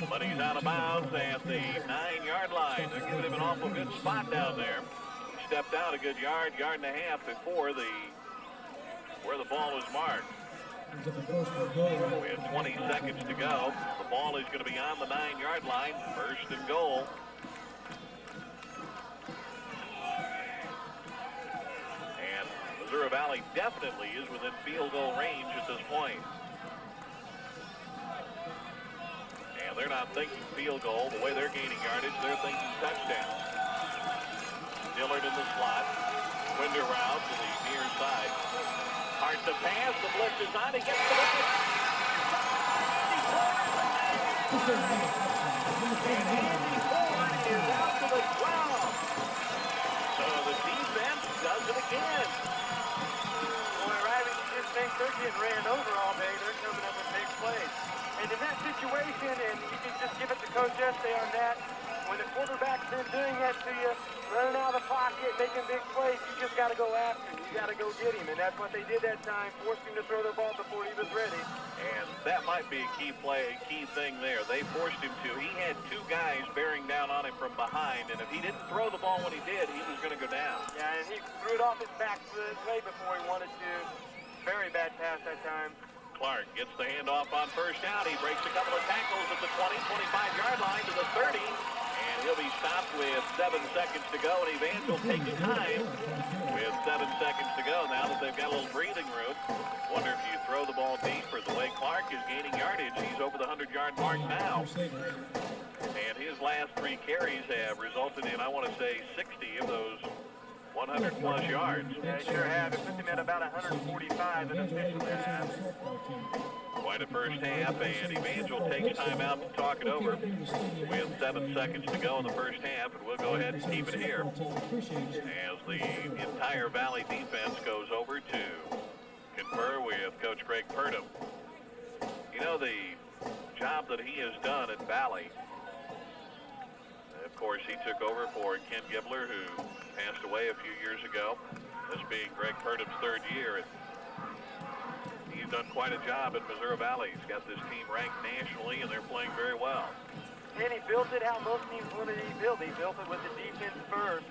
But he's out of bounds at the 9-yard line. They're giving him an awful good spot down there. He stepped out a good yard and a half before where the ball was marked. We have 20 seconds to go. The ball is going to be on the 9-yard line. 1st and goal. And Missouri Valley definitely is within field goal range at this point. And they're not thinking field goal. The way they're gaining yardage, they're thinking touchdown. Dillard in the slot. Winder route to the near side. Hard to pass. The blitz is on. He gets the wicket. And Andy Ford is out to the ground. So the defense does it again. Boy, Riley, you just think they're getting ran over all day. They're coming up with big plays. And in that situation, and you can just give it to Coach Estee on that, when the quarterback's been doing that to you, running out of the pocket, making big plays, you just got to go after him. You got to go get him. And that's what they did that time, forced him to throw the ball before he was ready. And that might be a key thing there. They forced him to. He had two guys bearing down on him from behind, and if he didn't throw the ball when he did, he was going to go down. Yeah, and he threw it off his back way before he wanted to. Very bad pass that time. Clark gets the handoff on first down. He breaks a couple of tackles at the 20, 25-yard line to the 30, and he'll be stopped with 7 seconds to go, and Evangel takes time with 7 seconds to go now that they've got a little breathing room. Wonder if you throw the ball deeper. The way Clark is gaining yardage, he's over the 100-yard mark now. And his last 3 carries have resulted in, I want to say, 60 of those 100-plus yards. Yeah, sure have. It puts him at about 145 in official half. Quite a first half, and Evangel takes time out to talk it over with 7 seconds to go in the first half, and we'll go ahead and keep it here as the entire Valley defense goes over to confer with Coach Greg Purdom. You know, the job that he has done at Valley, of course, he took over for Ken Gibler, who passed away a few years ago, this being Greg Purdom's 3rd year. He's done quite a job at Missouri Valley. He's got this team ranked nationally, and they're playing very well. And he built it how most teams wanted to build. He built it with the defense first.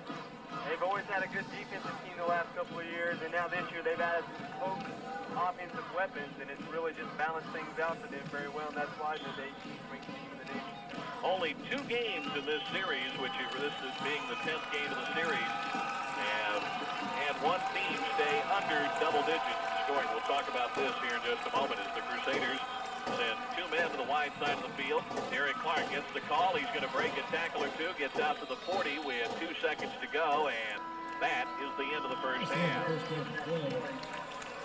They've always had a good defensive team the last couple of years, and now this year they've added both offensive weapons, and it's really just balanced things out for them very well, and that's why they're the 18th ranked team in the nation. Only 2 games in this series, which this is being the 10th game of the series, have had one team stay under double digits scoring. We'll talk about this here in just a moment as the Crusaders send 2 men to the wide side of the field. Derek Clark gets the call. He's going to break a tackle or 2, gets out to the 40 with 2 seconds to go, and that is the end of the first half.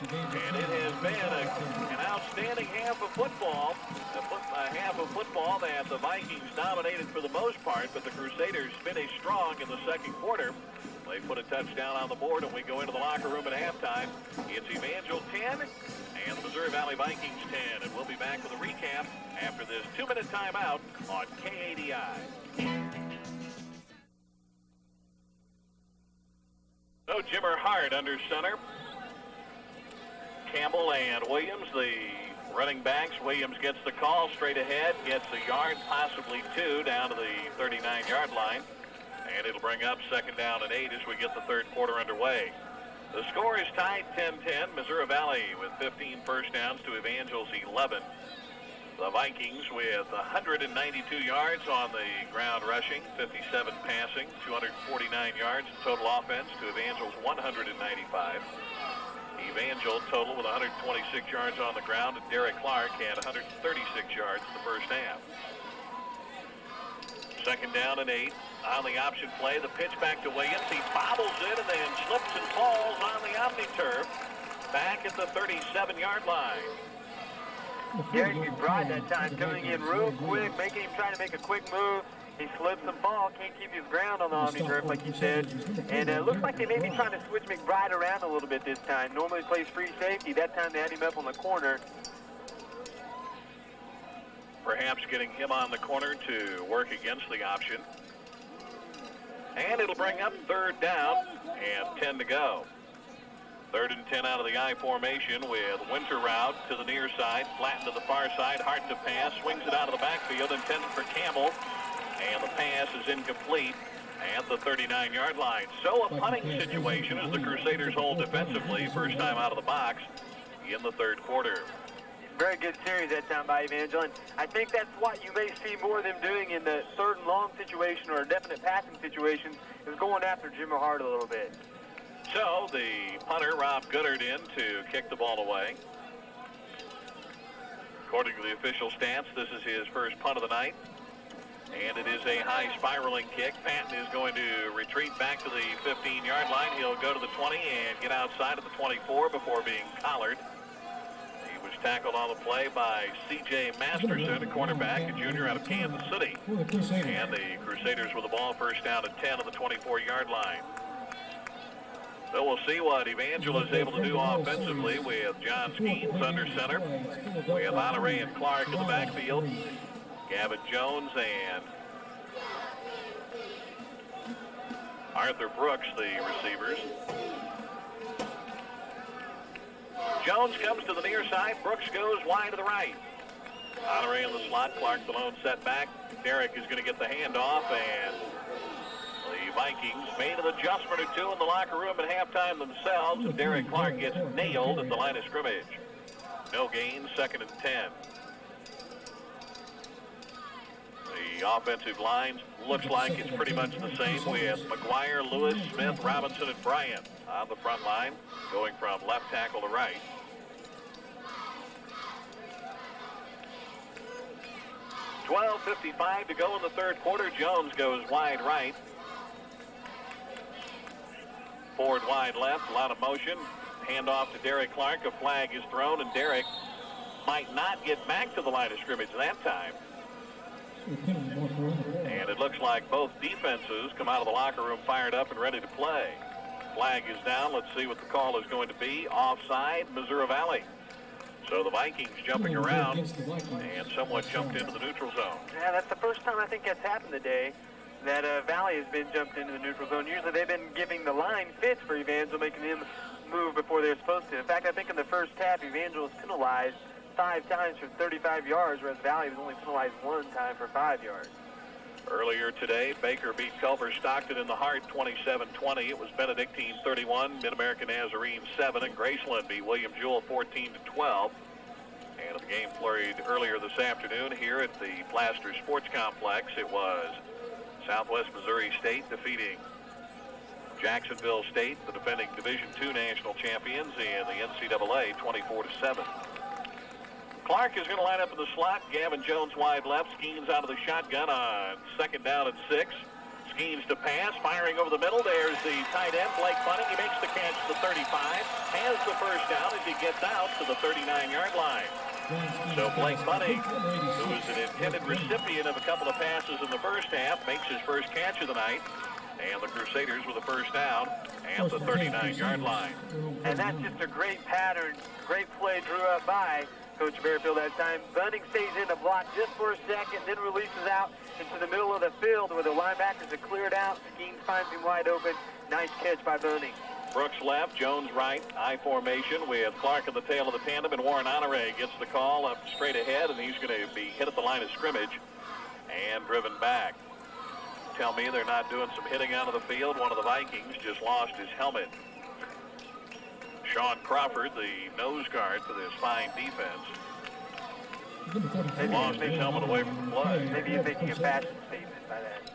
And it has been an outstanding half of football, a half of football that the Vikings dominated for the most part, but the Crusaders finished strong in the second quarter. They put a touchdown on the board, and we go into the locker room at halftime. It's Evangel 10 and the Missouri Valley Vikings 10, and we'll be back with a recap after this 2-minute timeout on KADI. So Jimmer Hart under center. Campbell and Williams, the running backs. Williams gets the call straight ahead, gets a yard, possibly 2, down to the 39-yard line. And it'll bring up 2nd down and 8 as we get the 3rd quarter underway. The score is tied 10-10. Missouri Valley with 15 first downs to Evangel's 11. The Vikings with 192 yards on the ground rushing, 57 passing, 249 yards in total offense to Evangel's 195. Evangel total with 126 yards on the ground, and Derek Clark had 136 yards in the first half. 2nd down and 8. On the option play, the pitch back to Williams. He bobbles it and then slips and falls on the OmniTurf back at the 37-yard line. Derek McBride that time coming in real quick, trying to make a quick move. He slips and falls, can't keep his ground on the OmniTurf like you said. And it looks like they may be trying to switch McBride around a little bit this time. Normally he plays free safety. That time they had him up on the corner. Perhaps getting him on the corner to work against the option. And it'll bring up 3rd down and 10 to go. 3rd and 10 out of the I formation with Winter route to the near side, flattened to the far side, Hart to pass, swings it out of the backfield, intended for Campbell. And the pass is incomplete at the 39-yard line. So a punting situation as the Crusaders hold defensively, first time out of the box in the 3rd quarter. Very good series that time by Evangel, and I think that's what you may see more of them doing in the 3rd and long situation or definite passing situations is going after Jimmer Hart a little bit. So the punter, Rob Goodard, in to kick the ball away. According to the official stats, this is his first punt of the night. And it is a high spiraling kick. Patton is going to retreat back to the 15-yard line. He'll go to the 20 and get outside of the 24 before being collared. He was tackled on the play by C.J. Masterson, a cornerback, a junior out of Kansas City. And the Crusaders with the ball first down at 10 on the 24-yard line. So we'll see what Evangel is able to do offensively with John Skeens under center. We have Honore and Clark in the backfield. Gavin Jones and Arthur Brooks, the receivers. Jones comes to the near side. Brooks goes wide to the right. Honore in the slot. Clark the lone setback. Derrick is going to get the handoff, and the Vikings made an adjustment or two in the locker room at halftime themselves, and Derrick Clark gets nailed at the line of scrimmage. No gain, 2nd and 10. The offensive line looks like it's pretty much the same with McGuire, Lewis, Smith, Robinson, and Bryant on the front line, going from left tackle to right. .12:55 to go in the third quarter. Jones goes wide right. Ford wide left, a lot of motion. Handoff to Derrick Clark. A flag is thrown, and Derrick might not get back to the line of scrimmage that time. And it looks like both defenses come out of the locker room fired up and ready to play. Flag is down. Let's see what the call is going to be. Offside, Missouri Valley. So the Vikings jumping around and somewhat jumped into the neutral zone. Yeah, that's the first time I think that's happened today, that Valley has been jumped into the neutral zone. Usually they've been giving the line fits for Evangel, making him move before they're supposed to. In fact, I think in the first half, Evangel was penalized 5 times for 35 yards, whereas Valley was only penalized 1 time for 5 yards. Earlier today, Baker beat Culver Stockton in the heart 27-20. It was Benedictine 31, Mid-American Nazarene 7, and Graceland beat William Jewell 14-12. And the game flurried earlier this afternoon here at the Plaster Sports Complex. It was Southwest Missouri State defeating Jacksonville State, the defending Division II national champions, in the NCAA 24-7. Clark is going to line up in the slot. Gavin Jones wide left. Skeens out of the shotgun on 2nd down and 6. Skeens to pass, firing over the middle. There's the tight end, Blake Bunning. He makes the catch to the 35. Has the first down as he gets out to the 39-yard line. So Blake Bunning, who was an intended recipient of a couple of passes in the first half, makes his first catch of the night. And the Crusaders with a first down at the 39-yard line. And that's just a great pattern, great play drew up by Coach Bearfield that time. Bunning stays in the block just for a second, then releases out into the middle of the field where the linebackers are cleared out. Skeens finds him wide open. Nice catch by Bunning. Brooks left, Jones right, I formation with Clark in the tail of the tandem, and Warren Honore gets the call up straight ahead, and he's going to be hit at the line of scrimmage and driven back. Tell me they're not doing some hitting out of the field. One of the Vikings just lost his helmet. Sean Crawford, the nose guard for this fine defense, lost his helmet away from the play. Maybe you're making a fashion statement by that.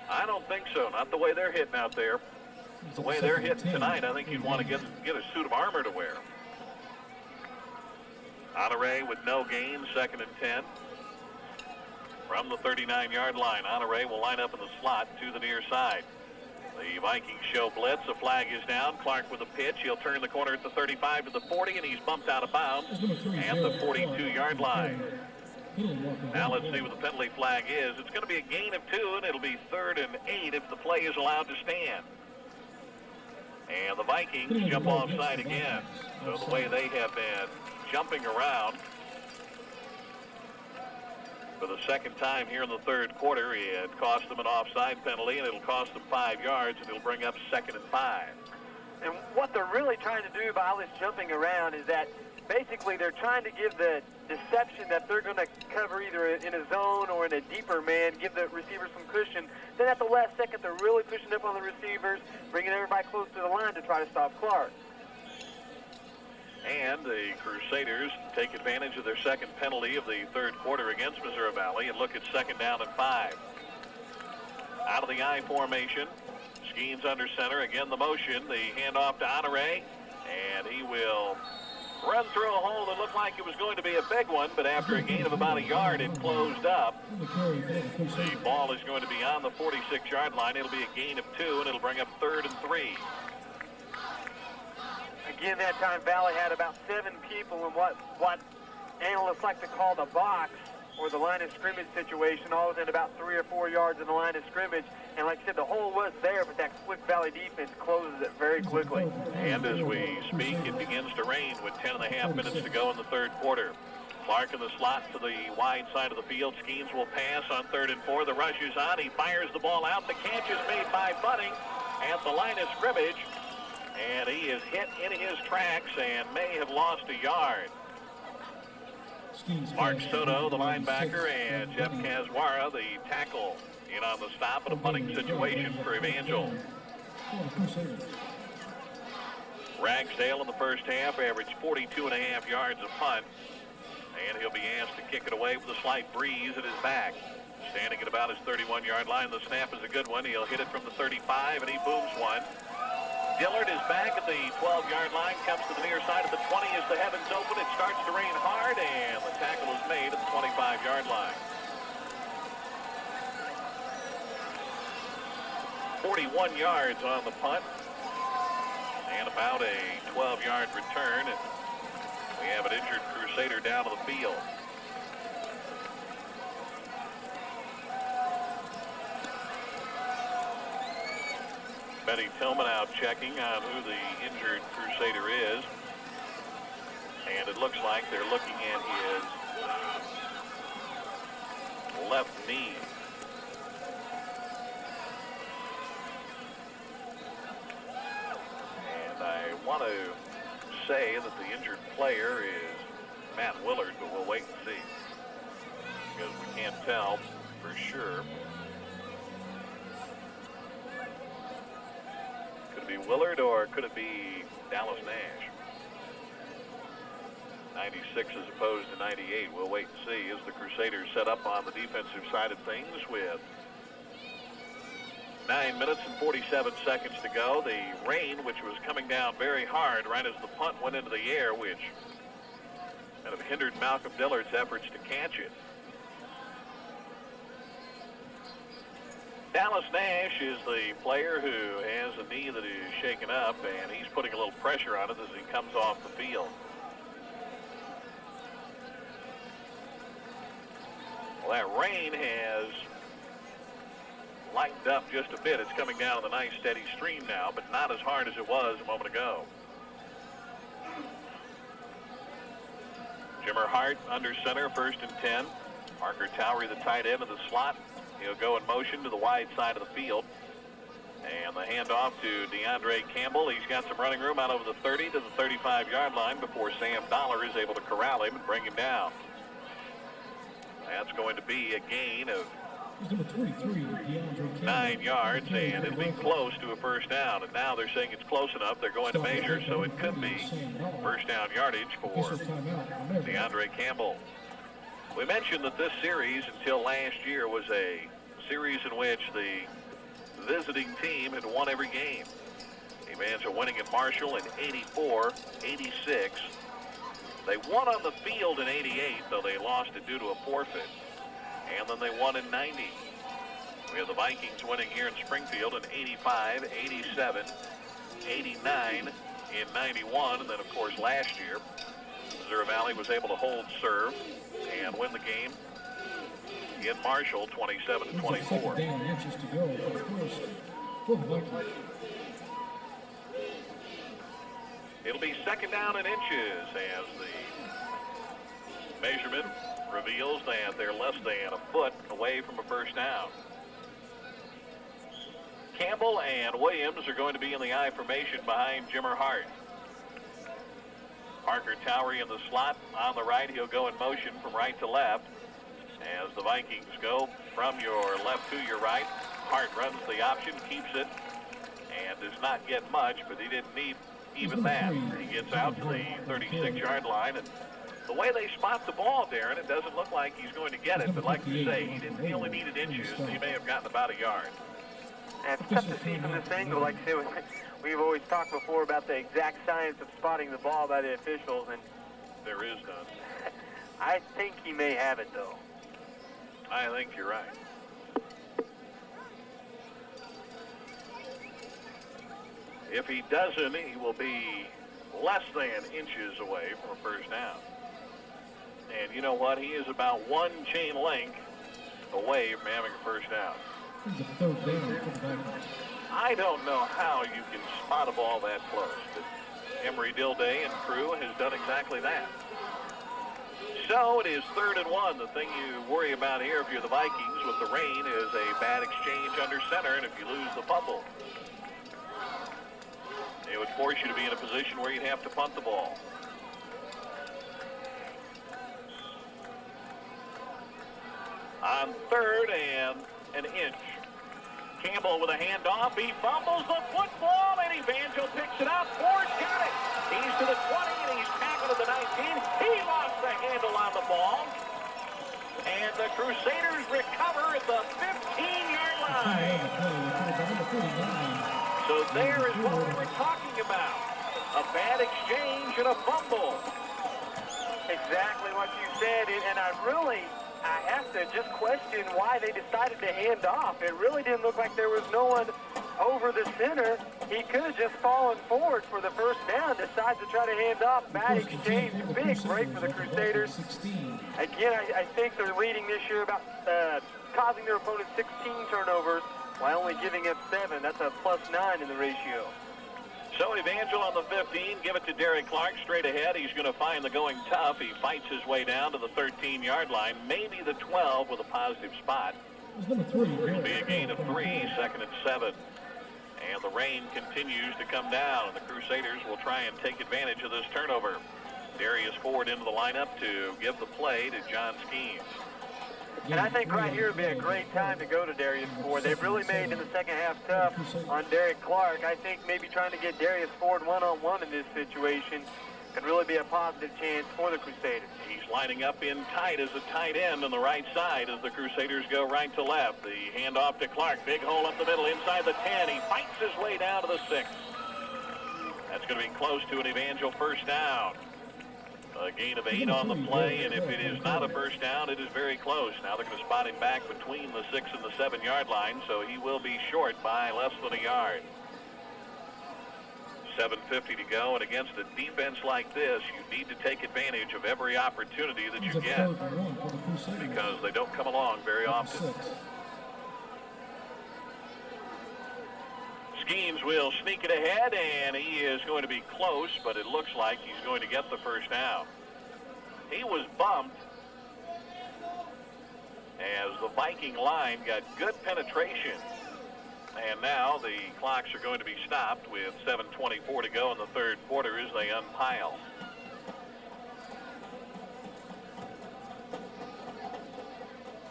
I don't think so. Not the way they're hitting out there. The way they're hitting tonight, I think you'd want to get a suit of armor to wear. Honore with no gain, 2nd and 10. From the 39-yard line, Honore will line up in the slot to the near side. The Vikings show blitz. A flag is down. Clark with a pitch. He'll turn the corner at the 35 to the 40, and he's bumped out of bounds at the 42-yard line. Now let's see what the penalty flag is. It's going to be a gain of 2, and it'll be 3rd and 8 if the play is allowed to stand. And the Vikings jump offside again. So the way they have been jumping around for the second time here in the third quarter, it cost them an offside penalty, and it'll cost them 5 yards, and it'll bring up 2nd and 5. And what they're really trying to do by all this jumping around is that basically they're trying to give the deception that they're going to cover either in a zone or in a deeper man, give the receivers some cushion. Then at the last second, they're really pushing up on the receivers, bringing everybody close to the line to try to stop Clark. And the Crusaders take advantage of their second penalty of the third quarter against Missouri Valley and look at 2nd down and 5. Out of the I formation, Skeens under center. Again, the motion. The handoff to Honore, and he will run through a hole that looked like it was going to be a big one, but after a gain of about a yard, it closed up. The ball is going to be on the 46-yard line. It'll be a gain of 2, and it'll bring up 3rd and 3. Again, that time Valley had about 7 people in what analysts like to call the box, or the line of scrimmage situation, all within about 3 or 4 yards in the line of scrimmage. And like I said, the hole was there, but that quick Valley defense closes it very quickly. And as we speak, it begins to rain with 10.5 minutes to go in the third quarter. Clark in the slot to the wide side of the field. Skeens will pass on 3rd and 4. The rush is on. He fires the ball out. The catch is made by Bunning at the line of scrimmage. And he is hit in his tracks and may have lost a yard. Mark Soto, the linebacker, and Jeff Kazwara, the tackle, in on the stop in a punting situation for Evangel. Ragsdale in the first half averaged 42.5 yards a punt, and he'll be asked to kick it away with a slight breeze at his back. Standing at about his 31-yard line, the snap is a good one. He'll hit it from the 35, and he booms one. Dillard is back at the 12-yard line, comes to the near side of the 20 as the heavens open. It starts to rain hard, and the tackle is made at the 25-yard line. 41 yards on the punt, and about a 12-yard return, and we have an injured Crusader down to the field. Benny Tillman out checking on who the injured Crusader is. And it looks like they're looking at his left knee. And I want to say that the injured player is Matt Willard, but we'll wait and see, because we can't tell for sure. Could it be Willard or could it be Dallas Nash? 96 as opposed to 98. We'll wait and see as the Crusaders set up on the defensive side of things with 9 minutes and 47 seconds to go. The rain, which was coming down very hard right as the punt went into the air, which kind of hindered Malcolm Dillard's efforts to catch it. Dallas Nash is the player who has a knee that is shaken up, and he's putting a little pressure on it as he comes off the field. Well, that rain has lightened up just a bit. It's coming down with a nice steady stream now, but not as hard as it was a moment ago. Jimmer Hart under center, 1st and 10. Parker Towery, the tight end, of the slot. He'll go in motion to the wide side of the field. And the handoff to DeAndre Campbell. He's got some running room out over the 30 to the 35-yard line before Sam Dollar is able to corral him and bring him down. That's going to be a gain of 9 yards, and it'll be close to a first down. And now they're saying it's close enough. They're going to measure, so it could be first down yardage for DeAndre Campbell. We mentioned that this series until last year was a series in which the visiting team had won every game. Evangel winning at Marshall in 84, 86. They won on the field in 88, though they lost it due to a forfeit. And then they won in 90. We have the Vikings winning here in Springfield in 85, 87, 89, in 91. And then, of course, last year, Missouri Valley was able to hold serve and win the game in Marshall 27-24. It'll be second down in inches as the measurement reveals that they're less than a foot away from a first down. Campbell and Williams are going to be in the I formation behind Jimmer Hart. Parker Towery in the slot on the right. He'll go in motion from right to left as the Vikings go from your left to your right. Hart runs the option, keeps it, and does not get much, but he didn't need even that. He gets out to the 36-yard line, and the way they spot the ball, Darren, it doesn't look like he's going to get it, but like you say, he only needed inches. He may have gotten about a yard. And it's tough to see from this angle. Like I say, we've always talked before about the exact science of spotting the ball by the officials, and there is none. I think he may have it, though. I think you're right. If he doesn't, he will be less than inches away from a first down. And you know what? He is about one chain link away from having a first down. I don't know how you can spot a ball that close, but Emory Dilday and crew has done exactly that. So it is 3rd and 1. The thing you worry about here if you're the Vikings with the rain is a bad exchange under center, and if you lose the fumble, it would force you to be in a position where you'd have to punt the ball. on 3rd and an inch. Campbell with a handoff. He fumbles the football, and Evangel picks it up. Ford got it. He's to the 20, and he's tackled at the 19. He lost the handle on the ball. And the Crusaders recover at the 15-yard line. So there is what we were talking about. A bad exchange and a fumble. Exactly what you said, and I have to just question why they decided to hand off. It really didn't look like there was no one over the center. He could have just fallen forward for the first down, decides to try to hand off. Bad exchange, big break for the Crusaders. Again, I think they're leading this year about causing their opponents 16 turnovers while only giving up 7. That's a +9 in the ratio. So Evangel on the 15, give it to Derek Clark straight ahead. He's going to find the going tough. He fights his way down to the 13-yard line, maybe the 12 with a positive spot. It'll be a gain of 3, 2nd and 7. And the rain continues to come down, and the Crusaders will try and take advantage of this turnover. Darius Ford into the lineup to give the play to John Skeens. And I think right here would be a great time to go to Darius Ford. They've really made in the second half tough on Derek Clark. I think maybe trying to get Darius Ford one-on-one in this situation could really be a positive chance for the Crusaders. He's lining up in tight as a tight end on the right side as the Crusaders go right to left. The handoff to Clark. Big hole up the middle inside the 10. He fights his way down to the 6. That's going to be close to an Evangel first down. A gain of 8 on the play, and if it is not a first down, it is very close. Now they're going to spot him back between the 6 and the 7-yard line, so he will be short by less than a yard. 7:50 to go, and against a defense like this, you need to take advantage of every opportunity that you get because they don't come along very often. Skeens will sneak it ahead, and he is going to be close, but it looks like he's going to get the first down. He was bumped as the Viking line got good penetration. And now the clocks are going to be stopped with 7:24 to go in the 3rd quarter as they unpile.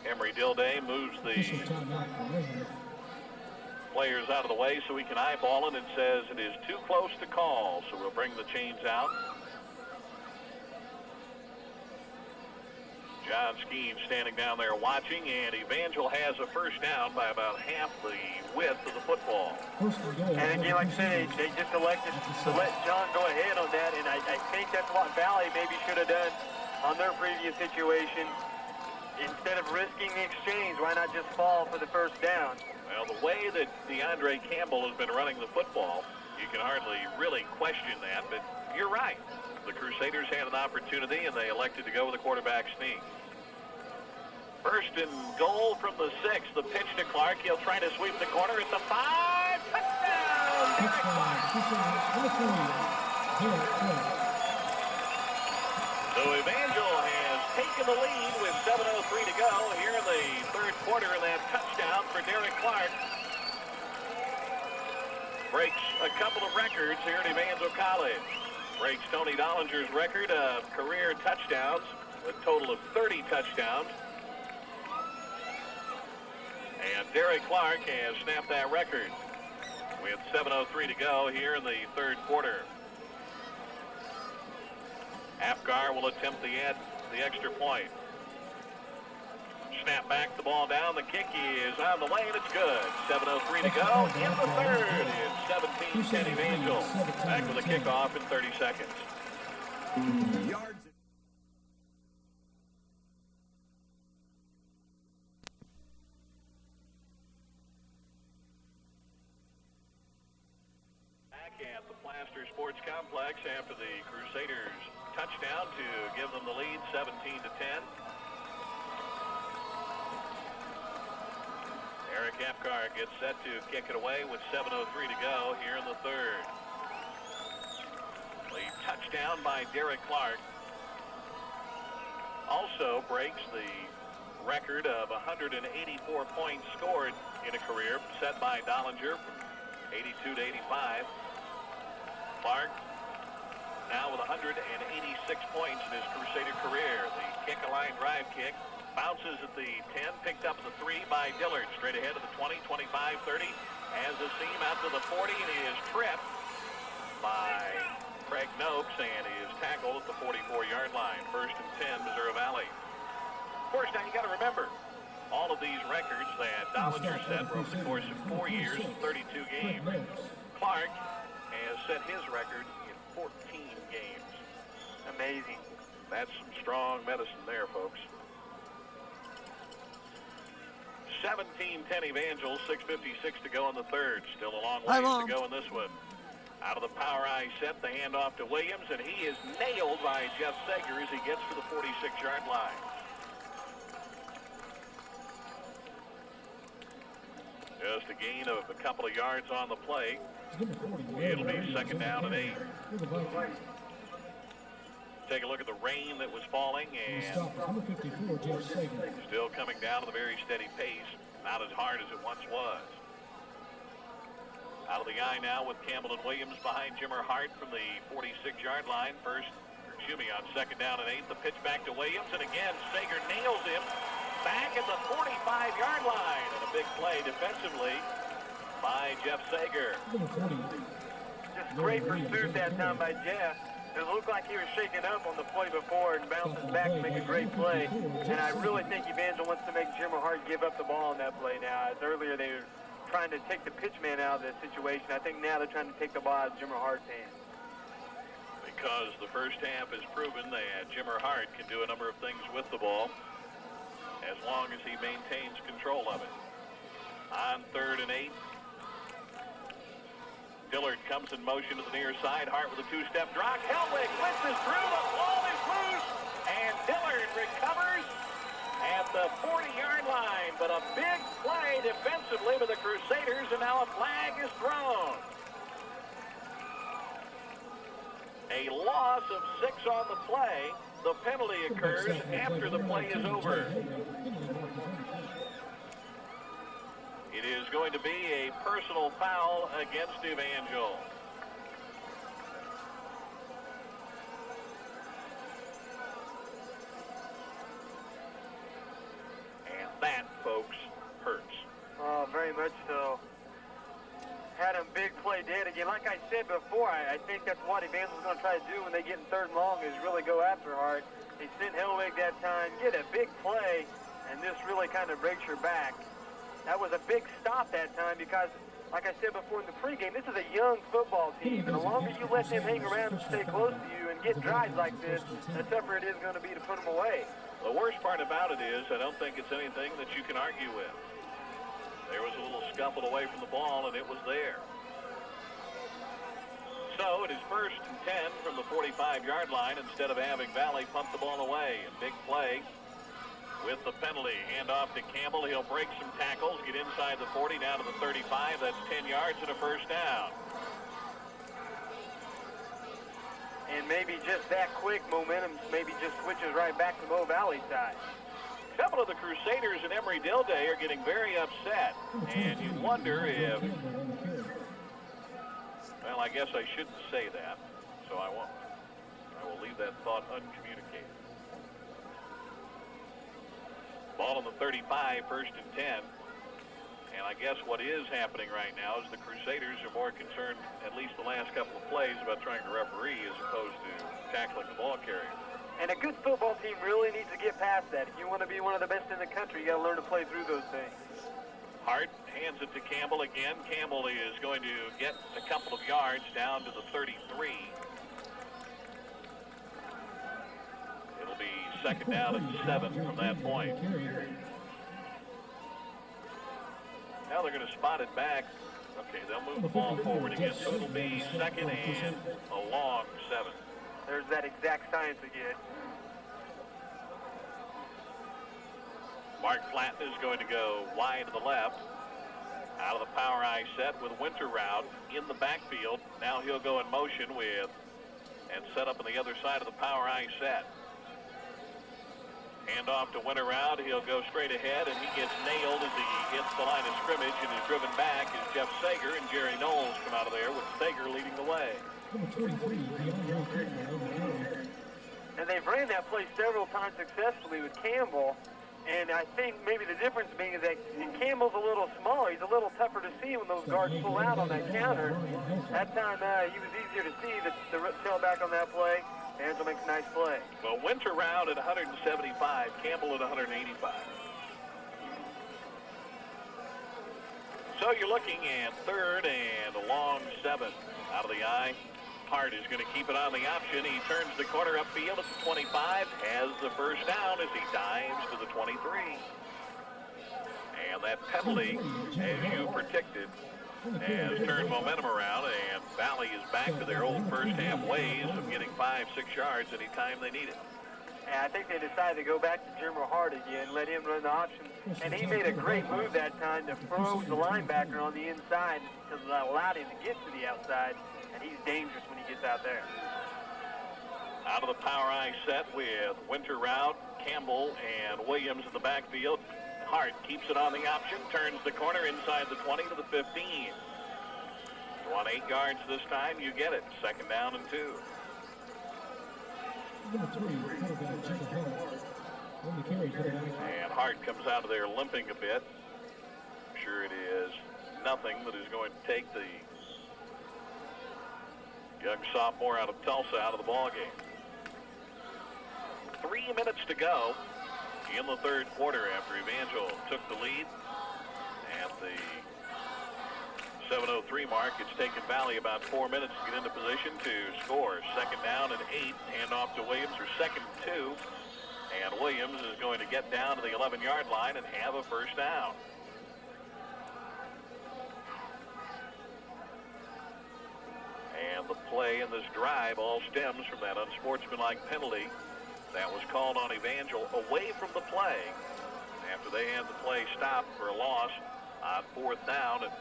Emery Dilday moves the players out of the way so he can eyeball it and says it is too close to call. So we'll bring the chains out. John Skeens standing down there watching, and Evangel has a first down by about half the width of the football. And again, like I said, they just elected to let John go ahead on that, and I think that's what Valley maybe should have done on their previous situation. Instead of risking the exchange, why not just fall for the first down? Well, the way that DeAndre Campbell has been running the football, you can hardly really question that, but you're right. The Crusaders had an opportunity, and they elected to go with a quarterback sneak. First and goal from the 6. The pitch to Clark. He'll try to sweep the corner at the 5. Touchdown! Derek Clark. So Evangel has taken the lead with 7:03 to go here in the 3rd quarter, and that touchdown for Derek Clark breaks a couple of records here at Evangel College. Breaks Tony Dollinger's record of career touchdowns, a total of 30 touchdowns. And Derek Clark has snapped that record with 7:03 to go here in the 3rd quarter. Apgar will attempt the extra point. Snap back, the ball down. The kick is on the way, and it's good. 7:03 to go in the 3rd. It's 17-10 Evangel. Back with a kickoff in 30 seconds. Yards. Back at the Plaster Sports Complex after the Crusaders touchdown to give them the lead 17-10. Eric Apgar gets set to kick it away with 7:03 to go here in the 3rd. The touchdown by Derek Clark also breaks the record of 184 points scored in a career set by Dollinger from 82 to 85. Clark now with 186 points in his Crusader career. The kick-a-line drive kick Bounces at the 10, picked up at the 3 by Dillard. Straight ahead to the 20, 25, 30. Has a seam out to the 40, and he is tripped by Craig Noakes, and he is tackled at the 44-yard line. First and 10, Missouri Valley. Of course, now you got to remember, all of these records that Dollinger set were over the course of 4 years, 32 games. Clark has set his record in 14 games. Amazing. That's some strong medicine there, folks. 17-10 Evangel, 6:56 to go in the third. Still a long ways to go in this one. Out of the power eye set, the handoff to Williams, and he is nailed by Jeff Sager as he gets to the 46-yard line. Just a gain of a couple of yards on the play. It'll be second down and 8. Take a look at the rain that was falling, and still coming down at a very steady pace, not as hard as it once was. Out of the eye now with Campbell and Williams behind Jimmer Hart from the 46-yard line. On second down and 8. The pitch back to Williams, and again, Sager nails him back at the 45-yard line. And a big play defensively by Jeff Sager. Just great pursuit that time by Jeff. It looked like he was shaken up on the play before and bounces back to make a great play. And I really think Evangel wants to make Jimmer Hart give up the ball on that play now. As earlier they were trying to take the pitch man out of the situation. I think now they're trying to take the ball out of Jimmer Hart's hands. Because the first half has proven that Jimmer Hart can do a number of things with the ball as long as he maintains control of it. On third and 8. Dillard comes in motion to the near side. Hart with a two-step drop. Helwig blitzes through. The ball is loose. And Dillard recovers at the 40-yard line. But a big play defensively by the Crusaders, and now a flag is thrown. A loss of 6 on the play. The penalty occurs after the play is over. It is going to be a personal foul against Evangel. And that, folks, hurts. Oh, very much so. Had him big play dead again. Like I said before, I think that's what Evangel's going to try to do when they get in third and long is really go after Hart. They sent Helwig that time, get a big play, and this really kind of breaks your back. That was a big stop that time because, like I said before in the pregame, this is a young football team, and the longer you let them hang around and stay close to you and get drives like this, the tougher it is going to be to put them away. The worst part about it is I don't think it's anything that you can argue with. There was a little scuffle away from the ball, and it was there. So it is first and 10 from the 45-yard line instead of having Valley pump the ball away. A big play with the penalty. Hand off to Campbell. He'll break some tackles, get inside the 40, down to the 35. That's 10 yards and a first down. And maybe just that quick momentum maybe just switches right back to Mo Valley side. A couple of the Crusaders and Emory Dilday are getting very upset. And you wonder if, well, I guess I shouldn't say that, so I won't. I will leave that thought uncommunicated. Ball on the 35, first and 10. And I guess what is happening right now is the Crusaders are more concerned, at least the last couple of plays, about trying to referee as opposed to tackling the ball carrier. And a good football team really needs to get past that. If you want to be one of the best in the country, you got to learn to play through those things. Hart hands it to Campbell again. Campbell is going to get a couple of yards down to the 33. It'll be second down and 7 from that point. Now they're going to spot it back. Okay, they'll move the ball forward again, so it'll be second and a long 7. There's that exact science again. Mark Flatten is going to go wide to the left. Out of the power eye set with Winter Route in the backfield. Now he'll go in motion with and set up on the other side of the power eye set. Hand off to Winter Route. He'll go straight ahead, and he gets nailed as he hits the line of scrimmage and is driven back as Jeff Sager and Jerry Knowles come out of there with Sager leading the way. And they've ran that play several times successfully with Campbell. And I think maybe the difference being is that Campbell's a little smaller. He's a little tougher to see when those guards pull out on that counter. That time he was easier to see the tailback on that play. Evangel makes a nice play. Well, Winter Round at 175, Campbell at 185. So you're looking at third and a long 7 out of the eye. Hart is going to keep it on the option. He turns the corner upfield at the 25, has the first down as he dives to the 23. And that penalty, as you predicted, has turned momentum around, and Valley is back to their old first half ways of getting 5-6 yards anytime they need it. And I think they decided to go back to Jimmer Hart again, let him run the option. And he made a great move that time to throw the linebacker on the inside to allow him to get to the outside. And he's dangerous when he gets out there. Out of the power eye set with Winter Route, Campbell, and Williams in the backfield. Hart keeps it on the option, turns the corner inside the 20 to the 15. You want 8 yards this time, you get it. Second down and 2. And Hart comes out of there limping a bit. I'm sure it is nothing that is going to take the young sophomore out of Tulsa out of the ball game. 3 minutes to go in the third quarter after Evangel took the lead at the 7:03 mark. It's taken Valley about 4 minutes to get into position to score. Second down and 8. Hand off to Williams for second and 2. And Williams is going to get down to the 11-yard line and have a first down. And the play in this drive all stems from that unsportsmanlike penalty that was called on Evangel away from the play after they had the play stopped for a loss on fourth down. And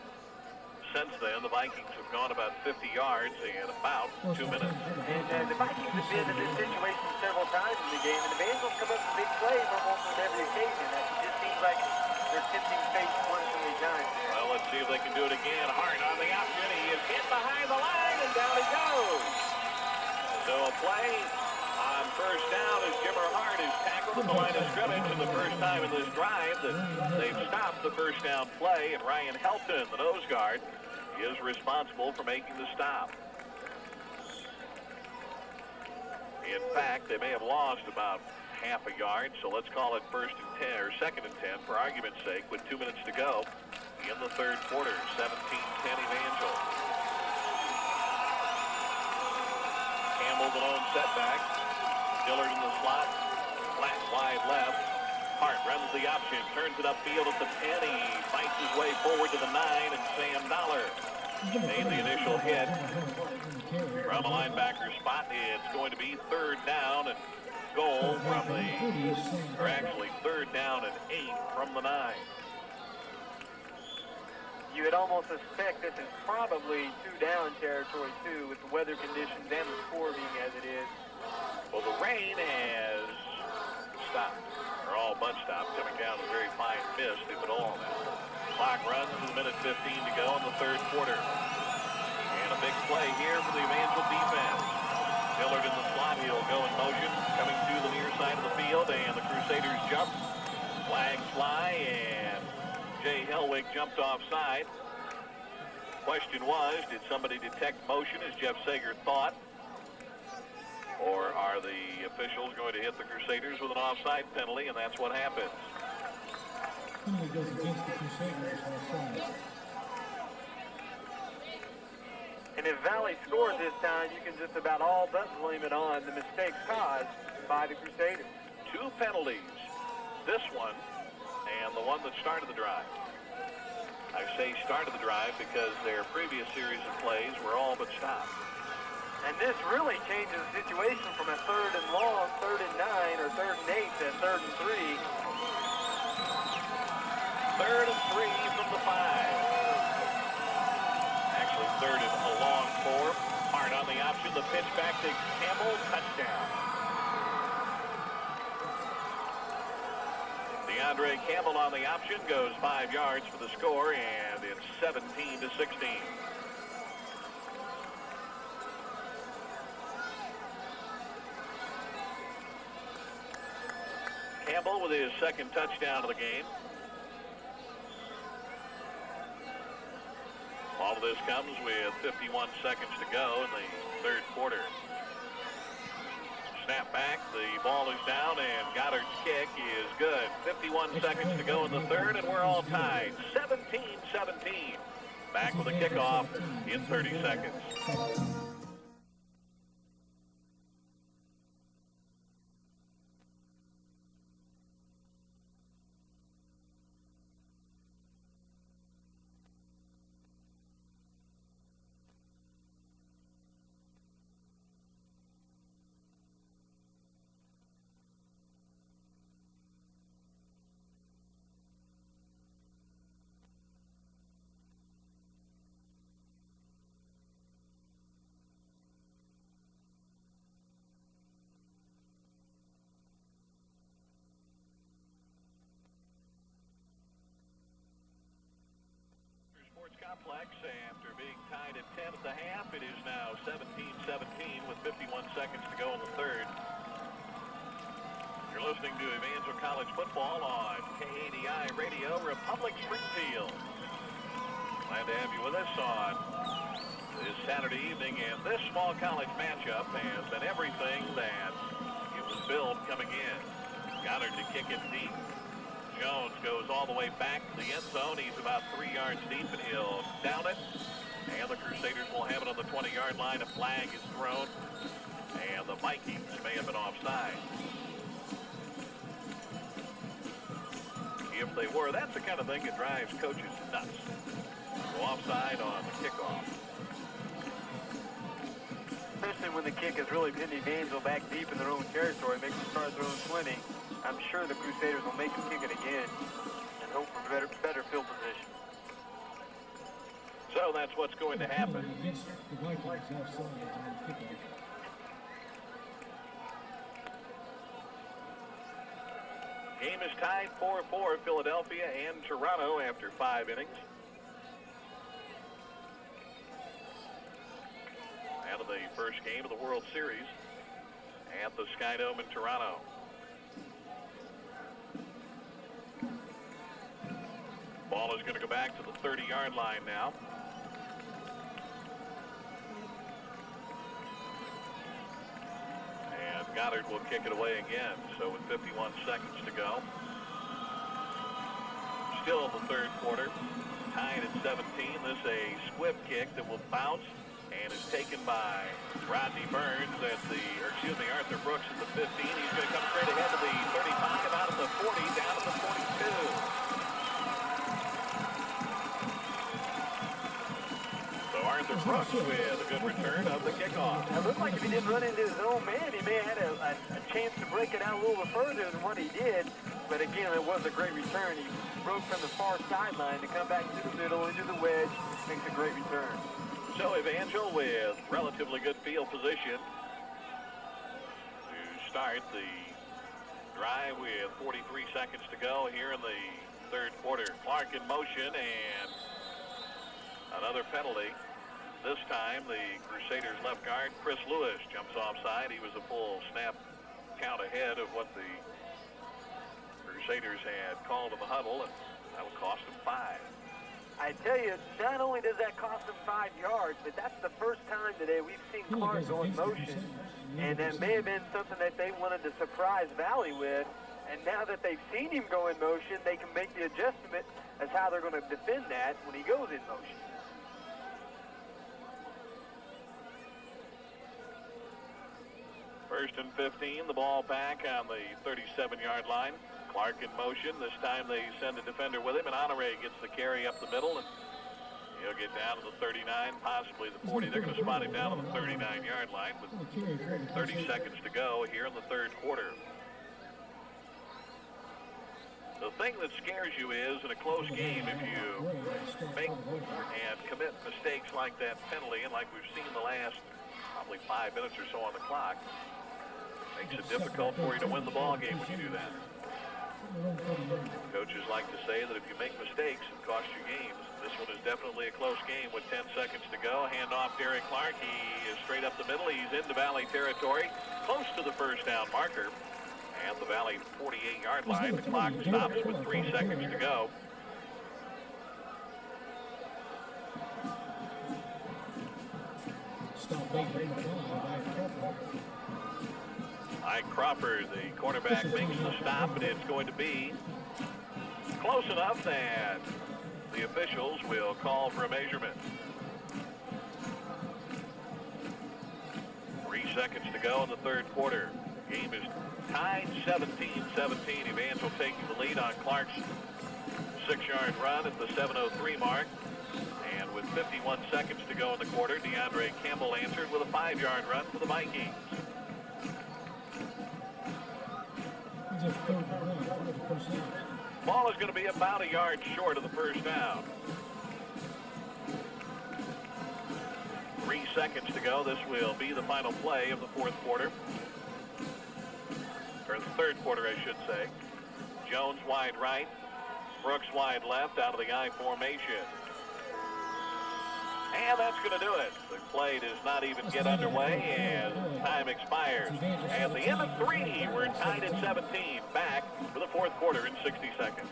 since then, the Vikings have gone about 50 yards in about 2 minutes. And the Vikings have been in this situation several times in the game, and Evangel's come up with big plays almost on every occasion. It just seems like they're tempting fate one too many times. Well, let's see if they can do it again. Hart on the option. He is hit behind the line, and down he goes. So a play on first down as Jimmer Hart is tackled at the line of scrimmage, and the first time in this drive that they've stopped the first down play, and Ryan Helton, the nose guard, is responsible for making the stop. In fact, they may have lost about half a yard, so let's call it first and 10 or second and 10 for argument's sake with 2 minutes to go in the third quarter. 17-10 Evangel. Campbell the lone setback. Dillard in the slot. Flat wide left. Hart runs the option, turns it upfield at the 10. He fights his way forward to the 9, and Sam Dollar made the initial hit from a linebacker spot. It's going to be third down and goal from the, or actually third down and 8 from the 9. You would almost suspect this is probably two-down territory, too, with the weather conditions and the score being as it is. Well, the rain has stopped, or all but stopped, coming down with very fine mist, if at all now. Clock runs to the minute 15 to go in the third quarter. And a big play here for the Evangel defense. Dillard in the slot. He'll go in motion, coming to the near side of the field, and the Crusaders jump. Flags fly, and Jay Helwig jumped offside. Question was, did somebody detect motion, as Jeff Sager thought? Or are the officials going to hit the Crusaders with an offside penalty, and that's what happens. Penalty goes against the Crusaders offside. And if Valley scores this time, you can just about all but blame it on the mistakes caused by the Crusaders. 2 penalties. This one and the one that started the drive. I say started the drive because their previous series of plays were all but stopped. And this really changes the situation from a third and long, third and 9, or third and 8 to third and 3. Third and 3 from the 5. Actually, third and a long 4. Hart on the option. The pitch back to Campbell. Touchdown. DeAndre Campbell on the option goes 5 yards for the score, and it's 17-16. Campbell with his second touchdown of the game. All of this comes with 51 seconds to go in the third quarter. Snap back, the ball is down, and Goddard's kick is good. 51 seconds to go in the third, and we're all tied. 17-17. Back with a kickoff in 30 seconds. Complex after being tied at 10 at the half. It is now 17-17 with 51 seconds to go in the third. You're listening to Evangel College Football on KADI Radio, Republic Springfield. Glad to have you with us on this Saturday evening, and this small college matchup has been everything that it was billed coming in. Goddard to kick it deep. Jones goes all the way back to the end zone. He's about 3 yards deep, and he'll down it. And the Crusaders will have it on the 20-yard line. A flag is thrown, and the Vikings may have been offside. If they were, that's the kind of thing that drives coaches nuts. Go offside on the kickoff. Especially when the kick is really pinning Evangel back deep in their own territory, makes them start their own 20. I'm sure the Crusaders will make him kick it again and hope for better field position. So that's what's going to happen. Game is tied 4-4, Philadelphia and Toronto after 5 innings. Out of the first game of the World Series at the Skydome in Toronto. Ball is going to go back to the 30-yard line now. And Goddard will kick it away again. So with 51 seconds to go. Still in the third quarter. Tied at 17. This is a squib kick that will bounce and is taken by Rodney Burns at Arthur Brooks at the 15. He's going to come straight ahead to the 35, out of the 40, down to the 42. Arthur Brooks with a good return of the kickoff. It looked like if he didn't run into his own man, he may have had a chance to break it out a little bit further than what he did. But again, it was a great return. He broke from the far sideline to come back to the middle, into the wedge. Makes a great return. So Evangel with relatively good field position to start the drive with 43 seconds to go here in the third quarter. Clark in motion and another penalty. This time, the Crusaders left guard, Chris Lewis, jumps offside. He was a full snap count ahead of what the Crusaders had called in the huddle, and that will cost them 5. I tell you, not only does that cost them 5 yards, but that's the first time today we've seen Clark go in motion, and that may have been something that they wanted to surprise Valley with, and now that they've seen him go in motion, they can make the adjustment as how they're going to defend that when he goes in motion. First and 15, the ball back on the 37-yard line. Clark in motion. This time they send a defender with him, and Honore gets the carry up the middle, and he'll get down to the 39, possibly the 40. They're going to spot him down on the 39-yard line with 30 seconds to go here in the third quarter. The thing that scares you is, in a close game, if you make and commit mistakes like that penalty, and like we've seen the last probably 5 minutes or so on the clock, makes it difficult for you to win the ball game when you do that. Coaches like to say that if you make mistakes, it costs you games. This one is definitely a close game with 10 seconds to go. Hand off Derek Clark. He is straight up the middle. He's into Valley territory, close to the first down marker. At the Valley 48-yard line, the clock stops with 3 seconds to go. Stop big number 5, Ike Cropper, the cornerback, makes the stop, and it's going to be close enough that the officials will call for a measurement. 3 seconds to go in the third quarter. Game is tied 17-17. Evangel taking the lead on Clark's 6-yard run at the 7:03 mark. And with 51 seconds to go in the quarter, DeAndre Campbell answered with a 5-yard run for the Vikings. Ball is going to be about a yard short of the first down. 3 seconds to go. This will be the final play of the fourth quarter. Or the third quarter, I should say. Jones wide right. Brooks wide left out of the I formation. And that's going to do it. The play does not even get underway, and time expires. At the end of 3, we're tied at 17. Back for the fourth quarter in 60 seconds.